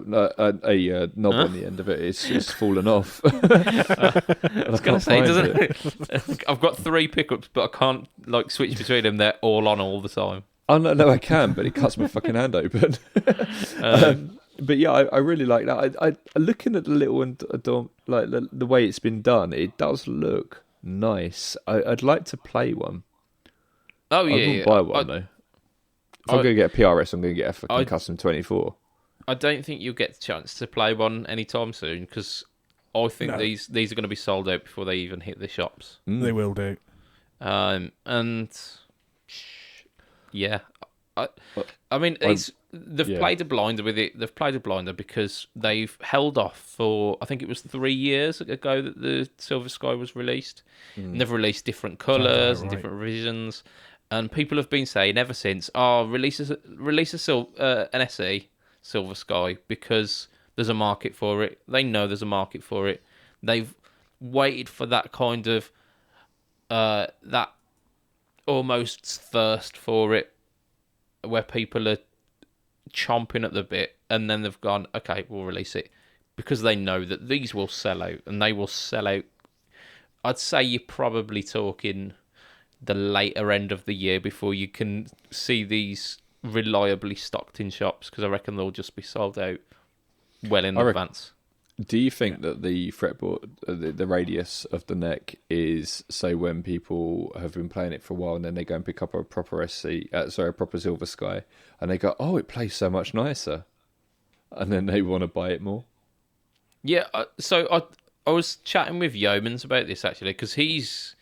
knob on the end of it. It's fallen off. I was going to say, doesn't. I've got 3 pickups, but I can't switch between them. They're all on all the time. Oh no, I can, but it cuts my fucking hand open. But yeah, I really like that. I looking at the little and the way it's been done, it does look nice. I'd like to play one. Oh yeah, I wouldn't buy one though. If I'm going to get a PRS, I'm going to get a fucking custom 24. I don't think you'll get the chance to play one anytime soon because I think these are going to be sold out before they even hit the shops. They will do. And yeah, I mean, they've played a blinder with it. They've played a blinder because they've held off for, I think it was 3 years ago that the Silver Sky was released. And they've released different colours and different revisions. And people have been saying ever since, release an SE Silver Sky because there's a market for it. They know there's a market for it. They've waited for that kind of, that almost thirst for it where people are chomping at the bit, and then they've gone, okay, we'll release it because they know that these will sell out, and they will sell out. I'd say you're probably talking the later end of the year before you can see these reliably stocked in shops because I reckon they'll just be sold out well in advance. Do you think that the fretboard, the radius of the neck is so when people have been playing it for a while and then they go and pick up a proper a proper Silver Sky and they go, oh, it plays so much nicer, and then they want to buy it more? Yeah, so I was chatting with Yeomans about this actually because he's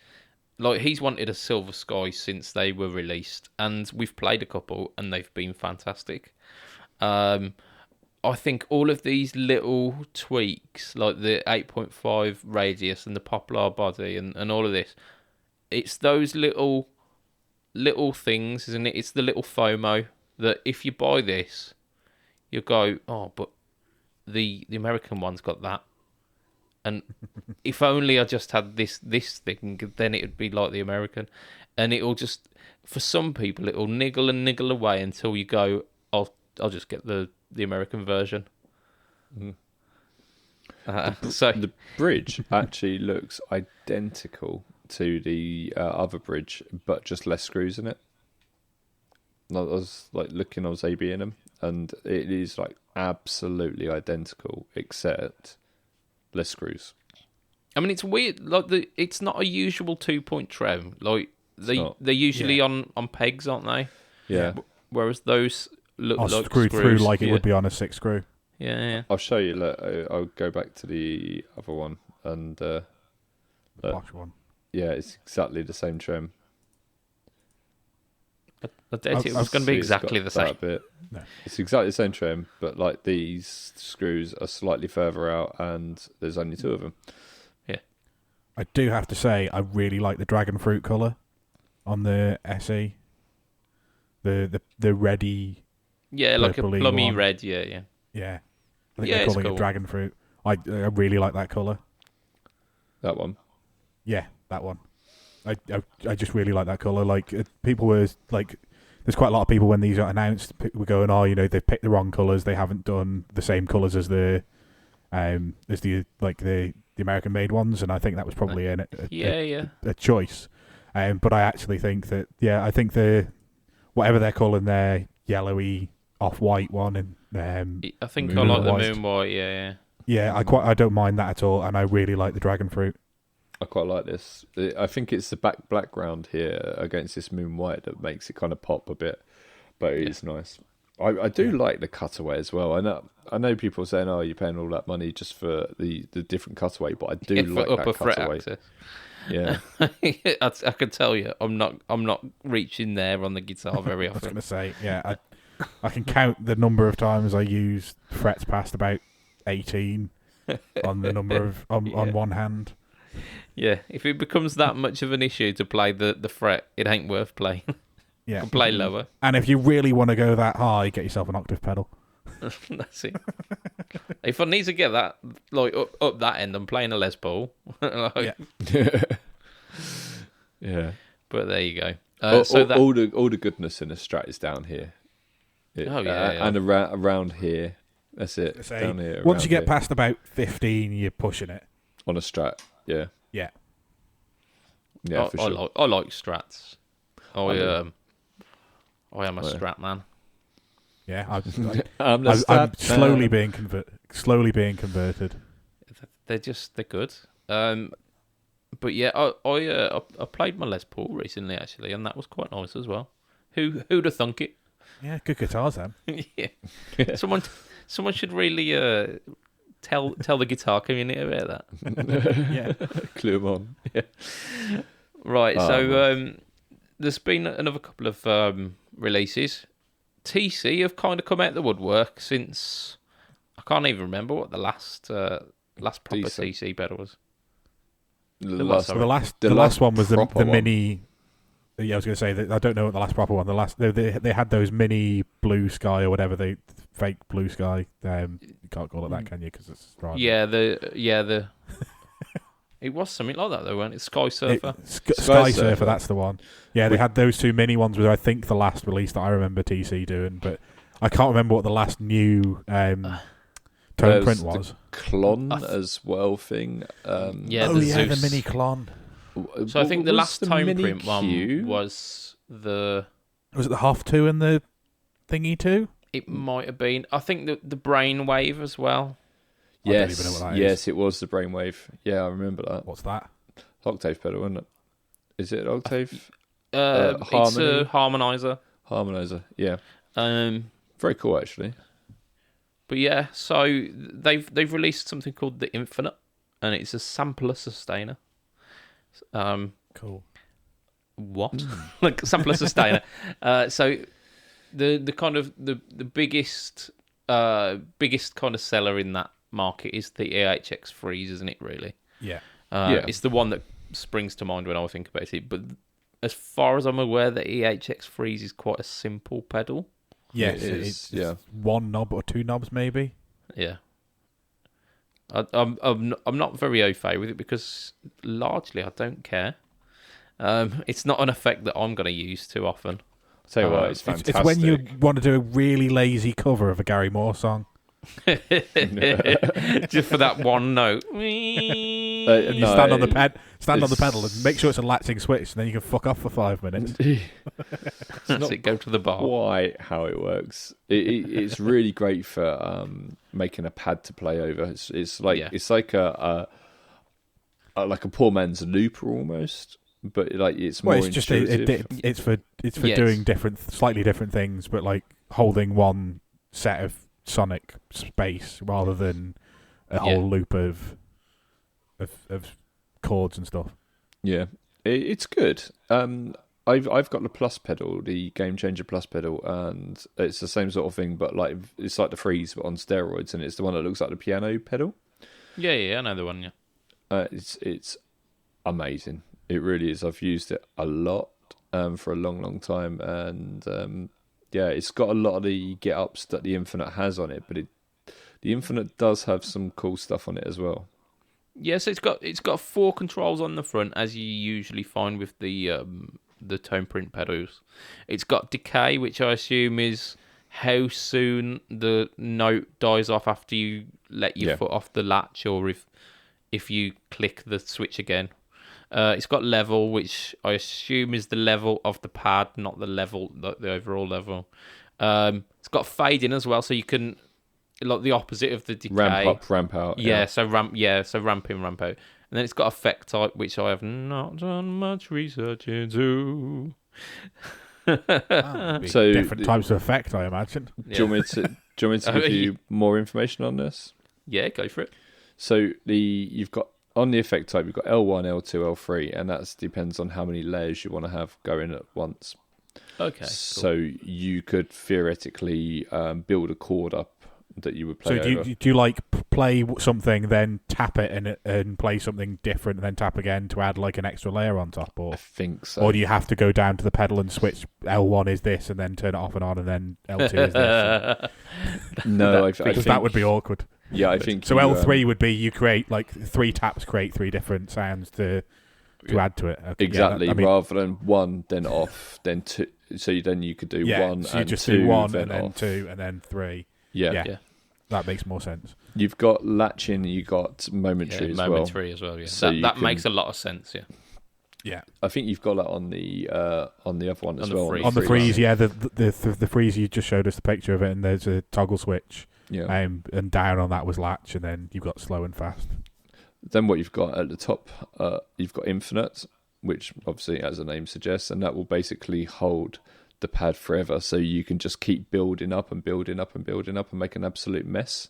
wanted a Silver Sky since they were released, and we've played a couple and they've been fantastic. I think all of these little tweaks, like the 8.5 radius and the poplar body and all of this, it's those little things, isn't it? It's the little FOMO that if you buy this, you go, oh, but the American one's got that. And if only I just had this thing, then it would be like the American. And it'll just, for some people, it'll niggle and niggle away until you go, I'll just get the American version. Mm. So the bridge actually looks identical to the other bridge, but just less screws in it. I was like looking, I was ABing them, and it is like absolutely identical, except less screws. I mean, it's weird. Like it's not a usual 2-point trem. Like they're usually on pegs, aren't they? Yeah. Whereas those look like screwed through screws. like it would be on a 6-screw. Yeah. I'll show you. Look, I'll go back to the other one, and Bosch one. yeah, it's exactly the same trim. I doubt it was going to be exactly the same. Bit. No. It's exactly the same trim, but like these screws are slightly further out, and there's only 2 of them. Yeah. I do have to say, I really like the dragon fruit colour on the SE. The reddy. Yeah, like a purpley plummy one. red. Yeah. Yeah. I think Yeah, they're it's calling cool. it dragon fruit. I really like that colour. That one. Yeah, that one. I just really like that colour. Like people were like, there's quite a lot of people when these got announced were going, oh, they've picked the wrong colours. They haven't done the same colours as the American made ones, and I think that was probably a choice. But I actually think that I think whatever they're calling their yellowy off-white one, and I think I like the moon white. Yeah. Yeah, I don't mind that at all, and I really like the dragon fruit. I quite like this. I think it's the background here against this moon white that makes it kind of pop a bit, but it is nice. I do like the cutaway as well. I know people are saying, "Oh, you're paying all that money just for the different cutaway," but I do like that cutaway. Access. Yeah, I can tell you, I'm not reaching there on the guitar very I was often. going to say, I can count the number of times I used frets past about 18 on the number of on one hand. Yeah, if it becomes that much of an issue to play the fret, it ain't worth playing. Yeah, Play lower. And if you really want to go that high, get yourself an octave pedal. That's it. If I need to get that like up that end, I'm playing a Les Paul. Yeah. yeah. But there you go. All the goodness in the Strat is down here. Yeah. And around here. That's it. Say, down here. Once you get here. past about 15, you're pushing it. On a Strat, yeah. Yeah. Yeah, for sure. I like Strats. I am a Strat man. Yeah, I'm I'm slowly being converted. They're good. But yeah, I played my Les Paul recently actually, and that was quite nice as well. Who'd have thunk it? Yeah, good guitars, then. Yeah. Someone should really tell the guitar community about that. Yeah, clue them on. Yeah. Right. There's been another couple of releases. TC have kind of come out the woodwork since I can't even remember what the last proper TC pedal was. the last one was the mini. Yeah, I was going to say that I don't know what the last proper one. The last they had those mini blue sky or whatever fake blue sky. You can't call it that, can you? Because it's right. The it was something like that though, wasn't it? Sky Surfer. Sky Surfer, that's the one. Yeah, they had those 2 mini ones, which I think the last release that I remember TC doing, but I can't remember what the last new tone print was. Clon as well thing. The mini Clon. So I think the last tone print Q? one was the... Was it the Half 2 and the Thingy 2? It might have been. I think the Brainwave as well. I don't even know what that is. Yes, it was the Brainwave. Yeah, I remember that. What's that? Octave pedal, isn't it? Is it octave? It's a harmonizer. Harmonizer, yeah. Very cool, actually. But yeah, so they've released something called the Infinite, and it's a sampler sustainer. Cool. What? Like sampler sustainer. So the kind of the biggest kind of seller in that market is the EHX Freeze, isn't it? Really? Yeah. It's the one that springs to mind when I think about it. But as far as I'm aware, the EHX Freeze is quite a simple pedal. Yes, it's one knob or 2 knobs maybe. Yeah. I'm not very au fait with it because largely I don't care. It's not an effect that I'm going to use too often. Tell you what, it's fantastic. It's when you want to do a really lazy cover of a Gary Moore song. Just for that one note. You stand on the pedal and make sure it's a latching switch, and then you can fuck off for 5 minutes. That's it. Go to the bar. Quite how it works. It's really great for making a pad to play over. It's like a poor man's looper almost, but like it's more. Well, it's just it's for doing slightly different things, but like holding one set of sonic space rather than a whole loop of chords and stuff. Yeah, it's good. I've got the plus pedal, the Game Changer plus pedal, and it's the same sort of thing, but like it's like the Freeze but on steroids, and it's the one that looks like the piano pedal. Yeah, I know the one. Yeah, it's amazing. It really is. I've used it a lot for a long time, and it's got a lot of the get-ups that the Infinite has on it, but the Infinite does have some cool stuff on it as well. Yes, it's got 4 controls on the front, as you usually find with the tone print pedals. It's got decay, which I assume is how soon the note dies off after you let your foot off the latch, or if you click the switch again. It's got level, which I assume is the level of the pad, not the overall level. It's got fading as well, so you can, like the opposite of the decay. Ramp up, ramp out. So ramp in, ramp out. And then it's got effect type, which I have not done much research into. So different types of effect, I imagine. Do you want me to give you more information on this? Yeah, go for it. So you've got on the effect type, you've got L1, L2, L3, and that depends on how many layers you want to have going at once. Okay. So you could theoretically build a chord up that you would play. So do you like play something, then tap it and play something different, and then tap again to add like an extra layer on top, or I think so. Or do you have to go down to the pedal and switch L1 is this, and then turn it off and on, and then L2 is this? No, I because think that would be awkward. Yeah, I think so. L3 would be you create like 3 taps, create 3 different sounds to add to it. Okay, exactly, rather than 1, then off, then 2. So then you could do 1 so you and just 2, do 1 then and then off. 2 and then 3. Yeah. That makes more sense. You've got latching, you got momentary as well. Momentary as well. Yeah, so that makes a lot of sense. Yeah. Yeah, I think you've got that on the other one as well. On the Freeze, the Freeze you just showed us the picture of it, and there's a toggle switch. Yeah. And down on that was latch, and then you've got slow and fast. Then what you've got at the top, you've got infinite, which obviously, as the name suggests, and that will basically hold the pad forever. So you can just keep building up and building up and building up and make an absolute mess,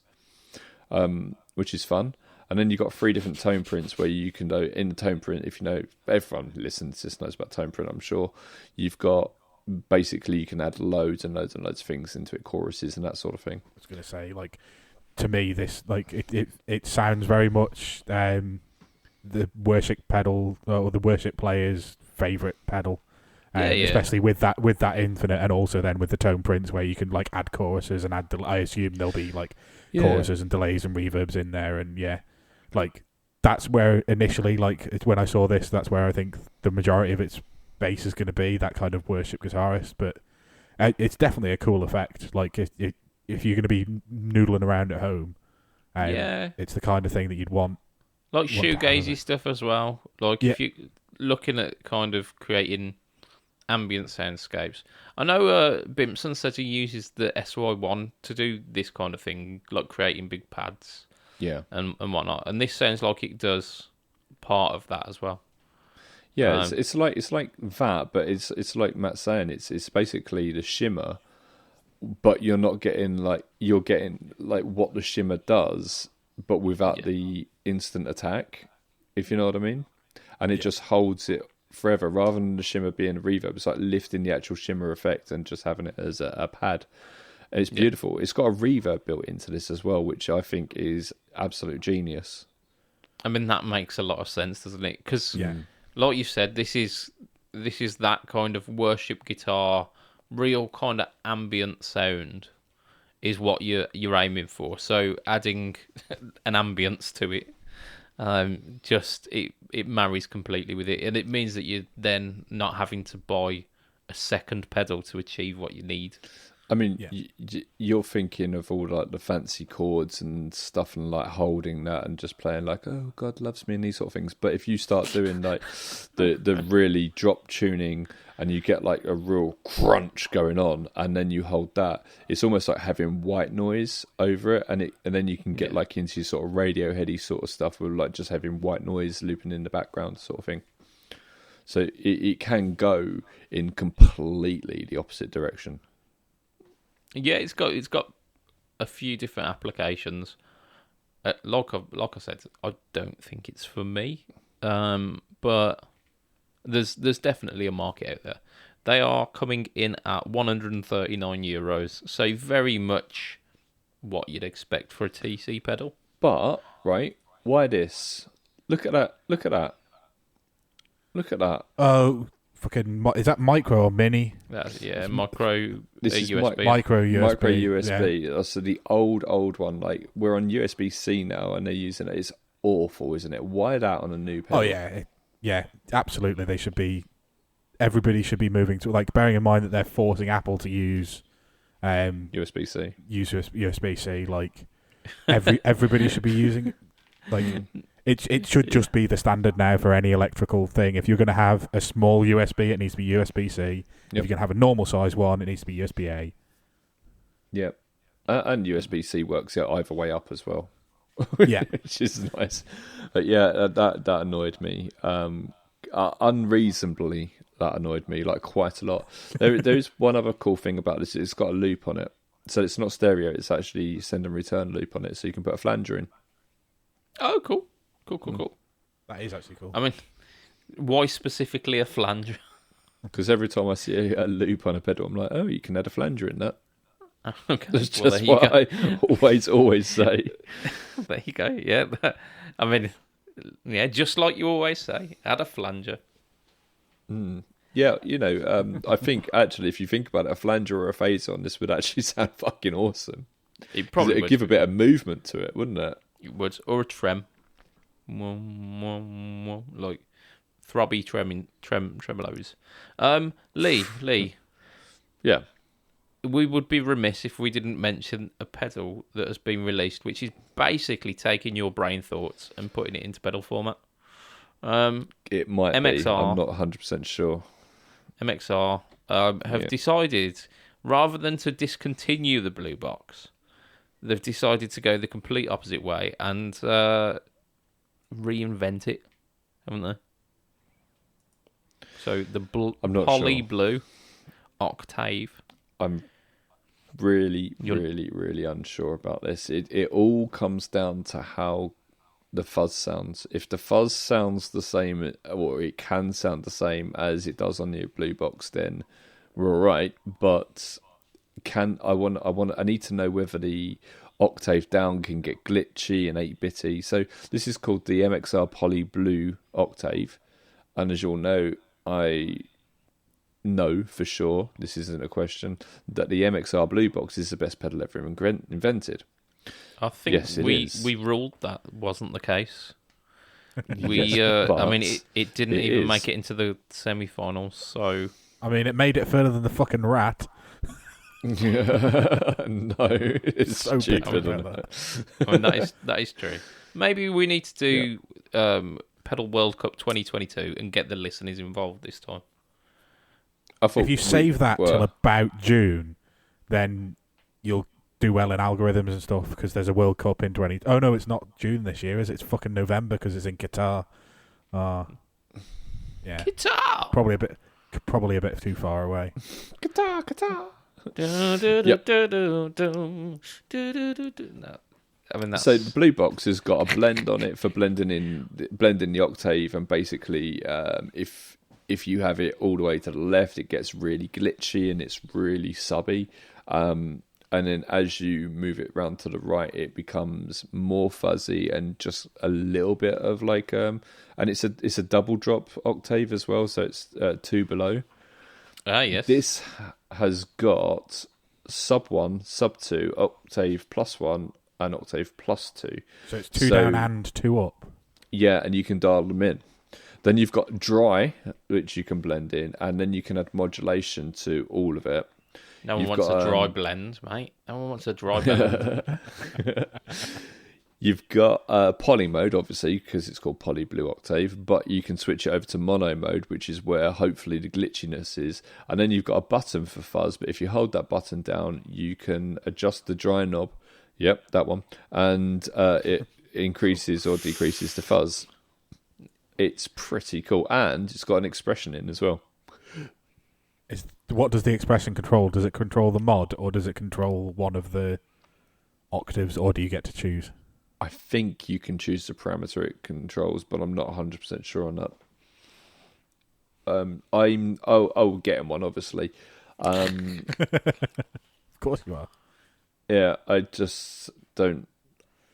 which is fun. And then you've got 3 different tone prints where you can go in the tone print. If you know, everyone listens to this knows about tone print, I'm sure. You've got basically you can add loads and loads and loads of things into it, choruses and that sort of thing. I was going to say, like, to me, this it sounds very much the worship pedal or the worship player's favourite pedal. Especially with that infinite, and also then with the tone prints where you can like add choruses and add. I assume there'll be like choruses and delays and reverbs in there, and like that's where initially, like it's when I saw this, that's where I think the majority of its bass is going to be, that kind of worship guitarist. But it's definitely a cool effect. Like if you're going to be noodling around at home, it's the kind of thing that you'd want. Like shoegazy stuff as well. Like if you're looking at kind of creating ambient soundscapes. I know Bimpson said he uses the SY1 to do this kind of thing, like creating big pads and whatnot. And this sounds like it does part of that as well. Yeah, it's like that, but it's like Matt's saying, it's basically the shimmer, but you're getting what the shimmer does, but without the instant attack, if you know what I mean. And it just holds it forever, rather than the shimmer being a reverb. It's like lifting the actual shimmer effect and just having it as a pad. And it's beautiful. It's got a reverb built into this as well, which I think is absolute genius. I mean, that makes a lot of sense, doesn't it? Because, like you said, this is that kind of worship guitar, real kind of ambient sound. is what you're aiming for. So adding an ambience to it, it marries completely with it, and it means that you're then not having to buy a second pedal to achieve what you need. I mean, you're thinking of all like the fancy chords and stuff, and like holding that and just playing like, "Oh, God loves me," and these sort of things. But if you start doing like the really drop tuning, and you get like a real crunch going on, and then you hold that, it's almost like having white noise over it, and then you can get like into sort of Radioheady sort of stuff with like just having white noise looping in the background sort of thing. So it can go in completely the opposite direction. Yeah, it's got a few different applications. Like I said, I don't think it's for me, but there's definitely a market out there. They are coming in at €139, so very much what you'd expect for a TC pedal. But right, why this? Look at that! Look at that! Look at that! Oh. Fucking, is that micro or mini? That's micro. This is USB. Micro USB. Micro USB. Yeah. So the old one. Like we're on USB-C now, and they're using it. It's awful, isn't it? Why that on a new pedal? Oh yeah, absolutely. They should be. Everybody should be moving to, like, bearing in mind that they're forcing Apple to use USB-C. Use USB-C. Like everybody should be using. Like it should just be the standard now for any electrical thing. If you're going to have a small USB, it needs to be USB-C. If you're going to have a normal size one, it needs to be USB-A. Yep. And USB-C works out either way up as well. Yeah. Which is nice. But yeah, that annoyed me. Unreasonably, that annoyed me, like, quite a lot. There's one other cool thing about this. It's got a loop on it. So it's not stereo, it's actually send and return loop on it, so you can put a flanger in. Oh, cool. Cool. That is actually cool. I mean, why specifically a flanger? Because every time I see a loop on a pedal, I'm like, oh, you can add a flanger in that. Okay. That's just what I always say. There you go. Yeah. I mean, yeah, just like you always say, add a flanger. Yeah, I think actually, if you think about it, a flanger or a phaser on this would actually sound fucking awesome. It probably would give a bit of movement to it, wouldn't it? It would, or a trem, like throbby tremolos. Lee. Yeah. We would be remiss if we didn't mention a pedal that has been released, which is basically taking your brain thoughts and putting it into pedal format. It might MXR, be. I'm not 100% sure. MXR have decided, rather than to discontinue the blue box, they've decided to go the complete opposite way and reinvent it, haven't they? So the Poly Blue Octave. I'm really unsure about this. It all comes down to how the fuzz sounds. If the fuzz sounds the same, or it can sound the same as it does on the blue box, then we're all right. But I need to know whether the octave down can get glitchy and 8-bitty. So this is called the MXR Poly Blue Octave, and as you'll know, I know for sure, this isn't a question, that the MXR Blue Box is the best pedal ever invented. I think yes, we ruled that wasn't the case. Yes, I mean, it didn't even make it into the semi-finals, so... I mean, it made it further than the fucking Rat. No, it's so stupid. I mean, that is true. Maybe we need to do Pedal World Cup 2022 and get the listeners involved this time. If you save that till about June, then you'll do well in algorithms and stuff, because there's a World Cup in 20... Oh, no, it's not June this year, is it? It's fucking November, because it's in Qatar. Yeah. Qatar! Probably a bit too far away. Qatar. No. I mean, so the blue box has got a blend on it for blending the octave, and basically if you have it all the way to the left, it gets really glitchy and it's really subby. And then as you move it round to the right, it becomes more fuzzy and just a little bit of like and it's a double drop octave as well, so it's 2 below. Ah, yes. This has got sub 1, sub 2, octave plus 1, and octave plus 2. So it's 2 down and 2 up. Yeah, and you can dial them in. Then you've got dry, which you can blend in, and then you can add modulation to all of it. No one wants a dry blend, mate. No one wants a dry blend. You've got poly mode, obviously, because it's called Poly Blue Octave, but you can switch it over to mono mode, which is where hopefully the glitchiness is. And then you've got a button for fuzz, but if you hold that button down, you can adjust the dry knob. Yep, that one. And it increases or decreases the fuzz. It's pretty cool. And it's got an expression in as well. What does the expression control? Does it control the mod, or does it control one of the octaves, or do you get to choose? I think you can choose the parameter it controls, but I'm not 100% sure on that. I'll get him one, obviously. Of course you are. Yeah, I just don't.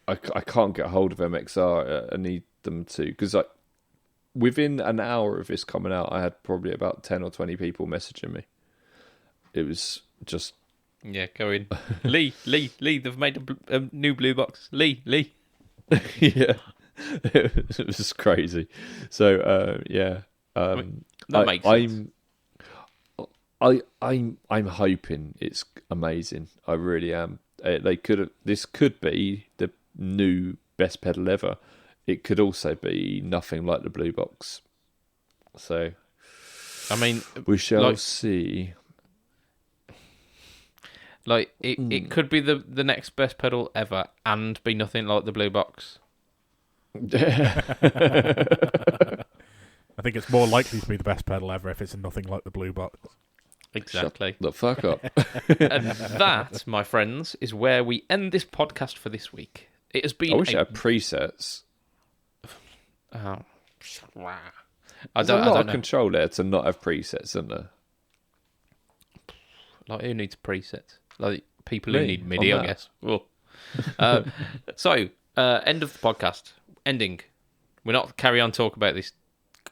I can't get hold of MXR. I need them to, because within an hour of this coming out, I had probably about 10 or 20 people messaging me. It was just. Yeah, go in. Lee, they've made a new blue box. Lee. Yeah, it was crazy. So, yeah. That makes sense. I'm hoping it's amazing. I really am. This could be the new best pedal ever. It could also be nothing like the blue box. So, I mean, we shall see. Like, it could be the next best pedal ever and be nothing like the blue box. I think it's more likely to be the best pedal ever if it's nothing like the blue box. Exactly. Shut the fuck up. And that, my friends, is where we end this podcast for this week. It has been. I wish it had presets. Oh. There's a lot of control there to not have presets, isn't there? Like, who needs presets? Like, people who need MIDI, I guess. So, end of the podcast. Ending. We're not carry on talk about this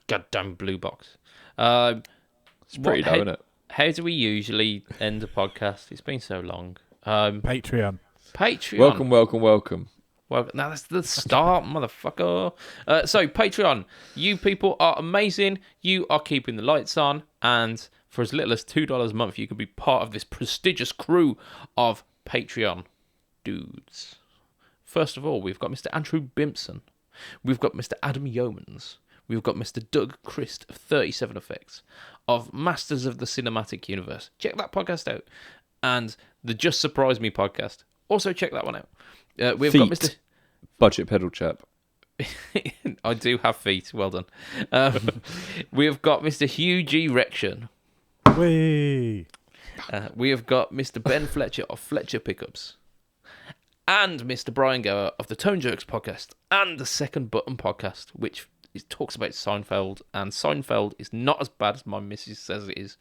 goddamn blue box. It's pretty low, isn't it? How do we usually end a podcast? It's been so long. Patreon. Welcome. Well, now that's the start, motherfucker. So, Patreon, you people are amazing. You are keeping the lights on, and for as little as $2 a month, you can be part of this prestigious crew of Patreon dudes. First of all, we've got Mr. Andrew Bimpson. We've got Mr. Adam Yeomans. We've got Mr. Doug Christ of 37 Effects, of Masters of the Cinematic Universe. Check that podcast out. And the Just Surprise Me podcast. Also check that one out. We've got Mr. Budget Pedal Chap. I do have feet. Well done. We've got Mr. Hugh G. Rection. Whee! We have got Mr. Ben Fletcher of Fletcher Pickups. And Mr. Brian Gower of the Tone Jerks podcast. And the Second Button podcast, which talks about Seinfeld. And Seinfeld is not as bad as my missus says it is.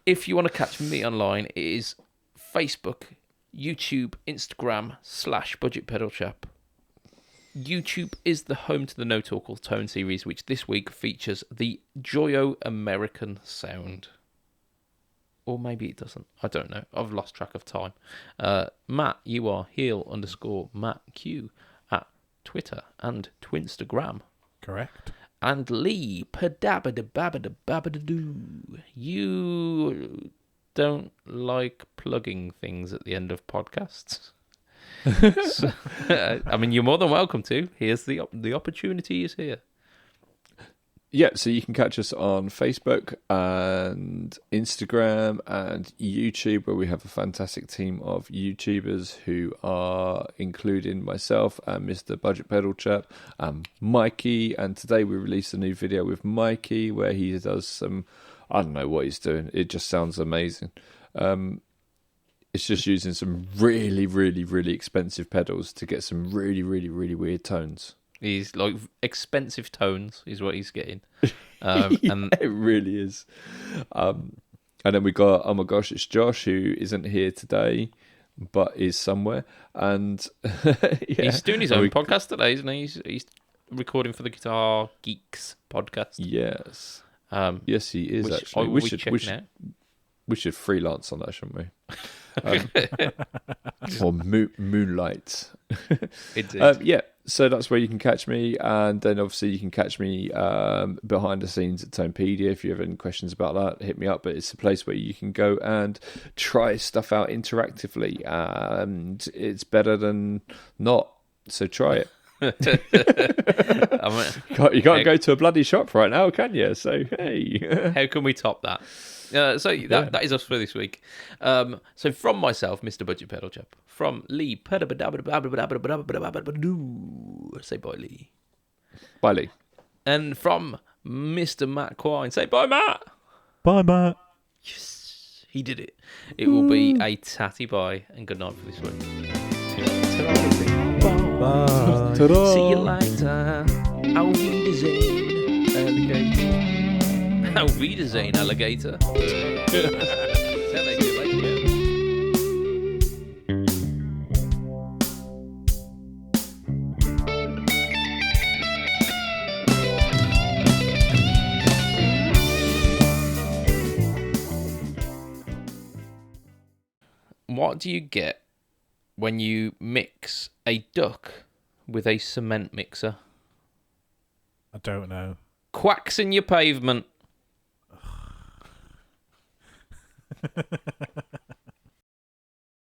If you want to catch me online, it is Facebook, YouTube, Instagram /BudgetPedalChap. YouTube is the home to the No Talk or Tone series, which this week features the Joyo American sound. Or maybe it doesn't. I don't know. I've lost track of time. Matt, you are heel_MattQ at Twitter and Twinstagram. Correct. And Lee, padabadababadababadoo. You don't like plugging things at the end of podcasts. So, I mean, you're more than welcome to. Here's the opportunity is here. Yeah, so you can catch us on Facebook and Instagram and YouTube, where we have a fantastic team of YouTubers who are including myself and Mr. Budget Pedal Chap and Mikey. And today we released a new video with Mikey where he does some, I don't know what he's doing. It just sounds amazing. It's just using some really, really, really expensive pedals to get some really, really, really weird tones. He's like expensive tones is what he's getting. And it really is. And then we got, oh my gosh, it's Josh, who isn't here today, but is somewhere. And he's doing his own podcast today, isn't he? He's recording for the Guitar Geeks podcast. Yes. Yes, he is, which actually. We We should freelance on that, shouldn't we? Or moonlight. Indeed. Yeah, so that's where you can catch me, and then obviously you can catch me behind the scenes at Tonepedia. If you have any questions about that, hit me up. But it's a place where you can go and try stuff out interactively, and it's better than not. So try it. You can't go to a bloody shop right now, can you? So hey, how can we top that? That is us for this week. So from myself, Mr. Budget Pedal Chap, from Lee, say bye, Lee. Bye, Lee. And from Mr. Matt Quine, say bye, Matt. Bye, Matt. Yes, he did it. It will be a tatty bye and good night for this week. Bye. Ta-da. See you later. Auf Wiedersehen, alligator. Auf Wiedersehen, alligator. What do you get when you mix a duck with a cement mixer? I don't know. Quacks in your pavement.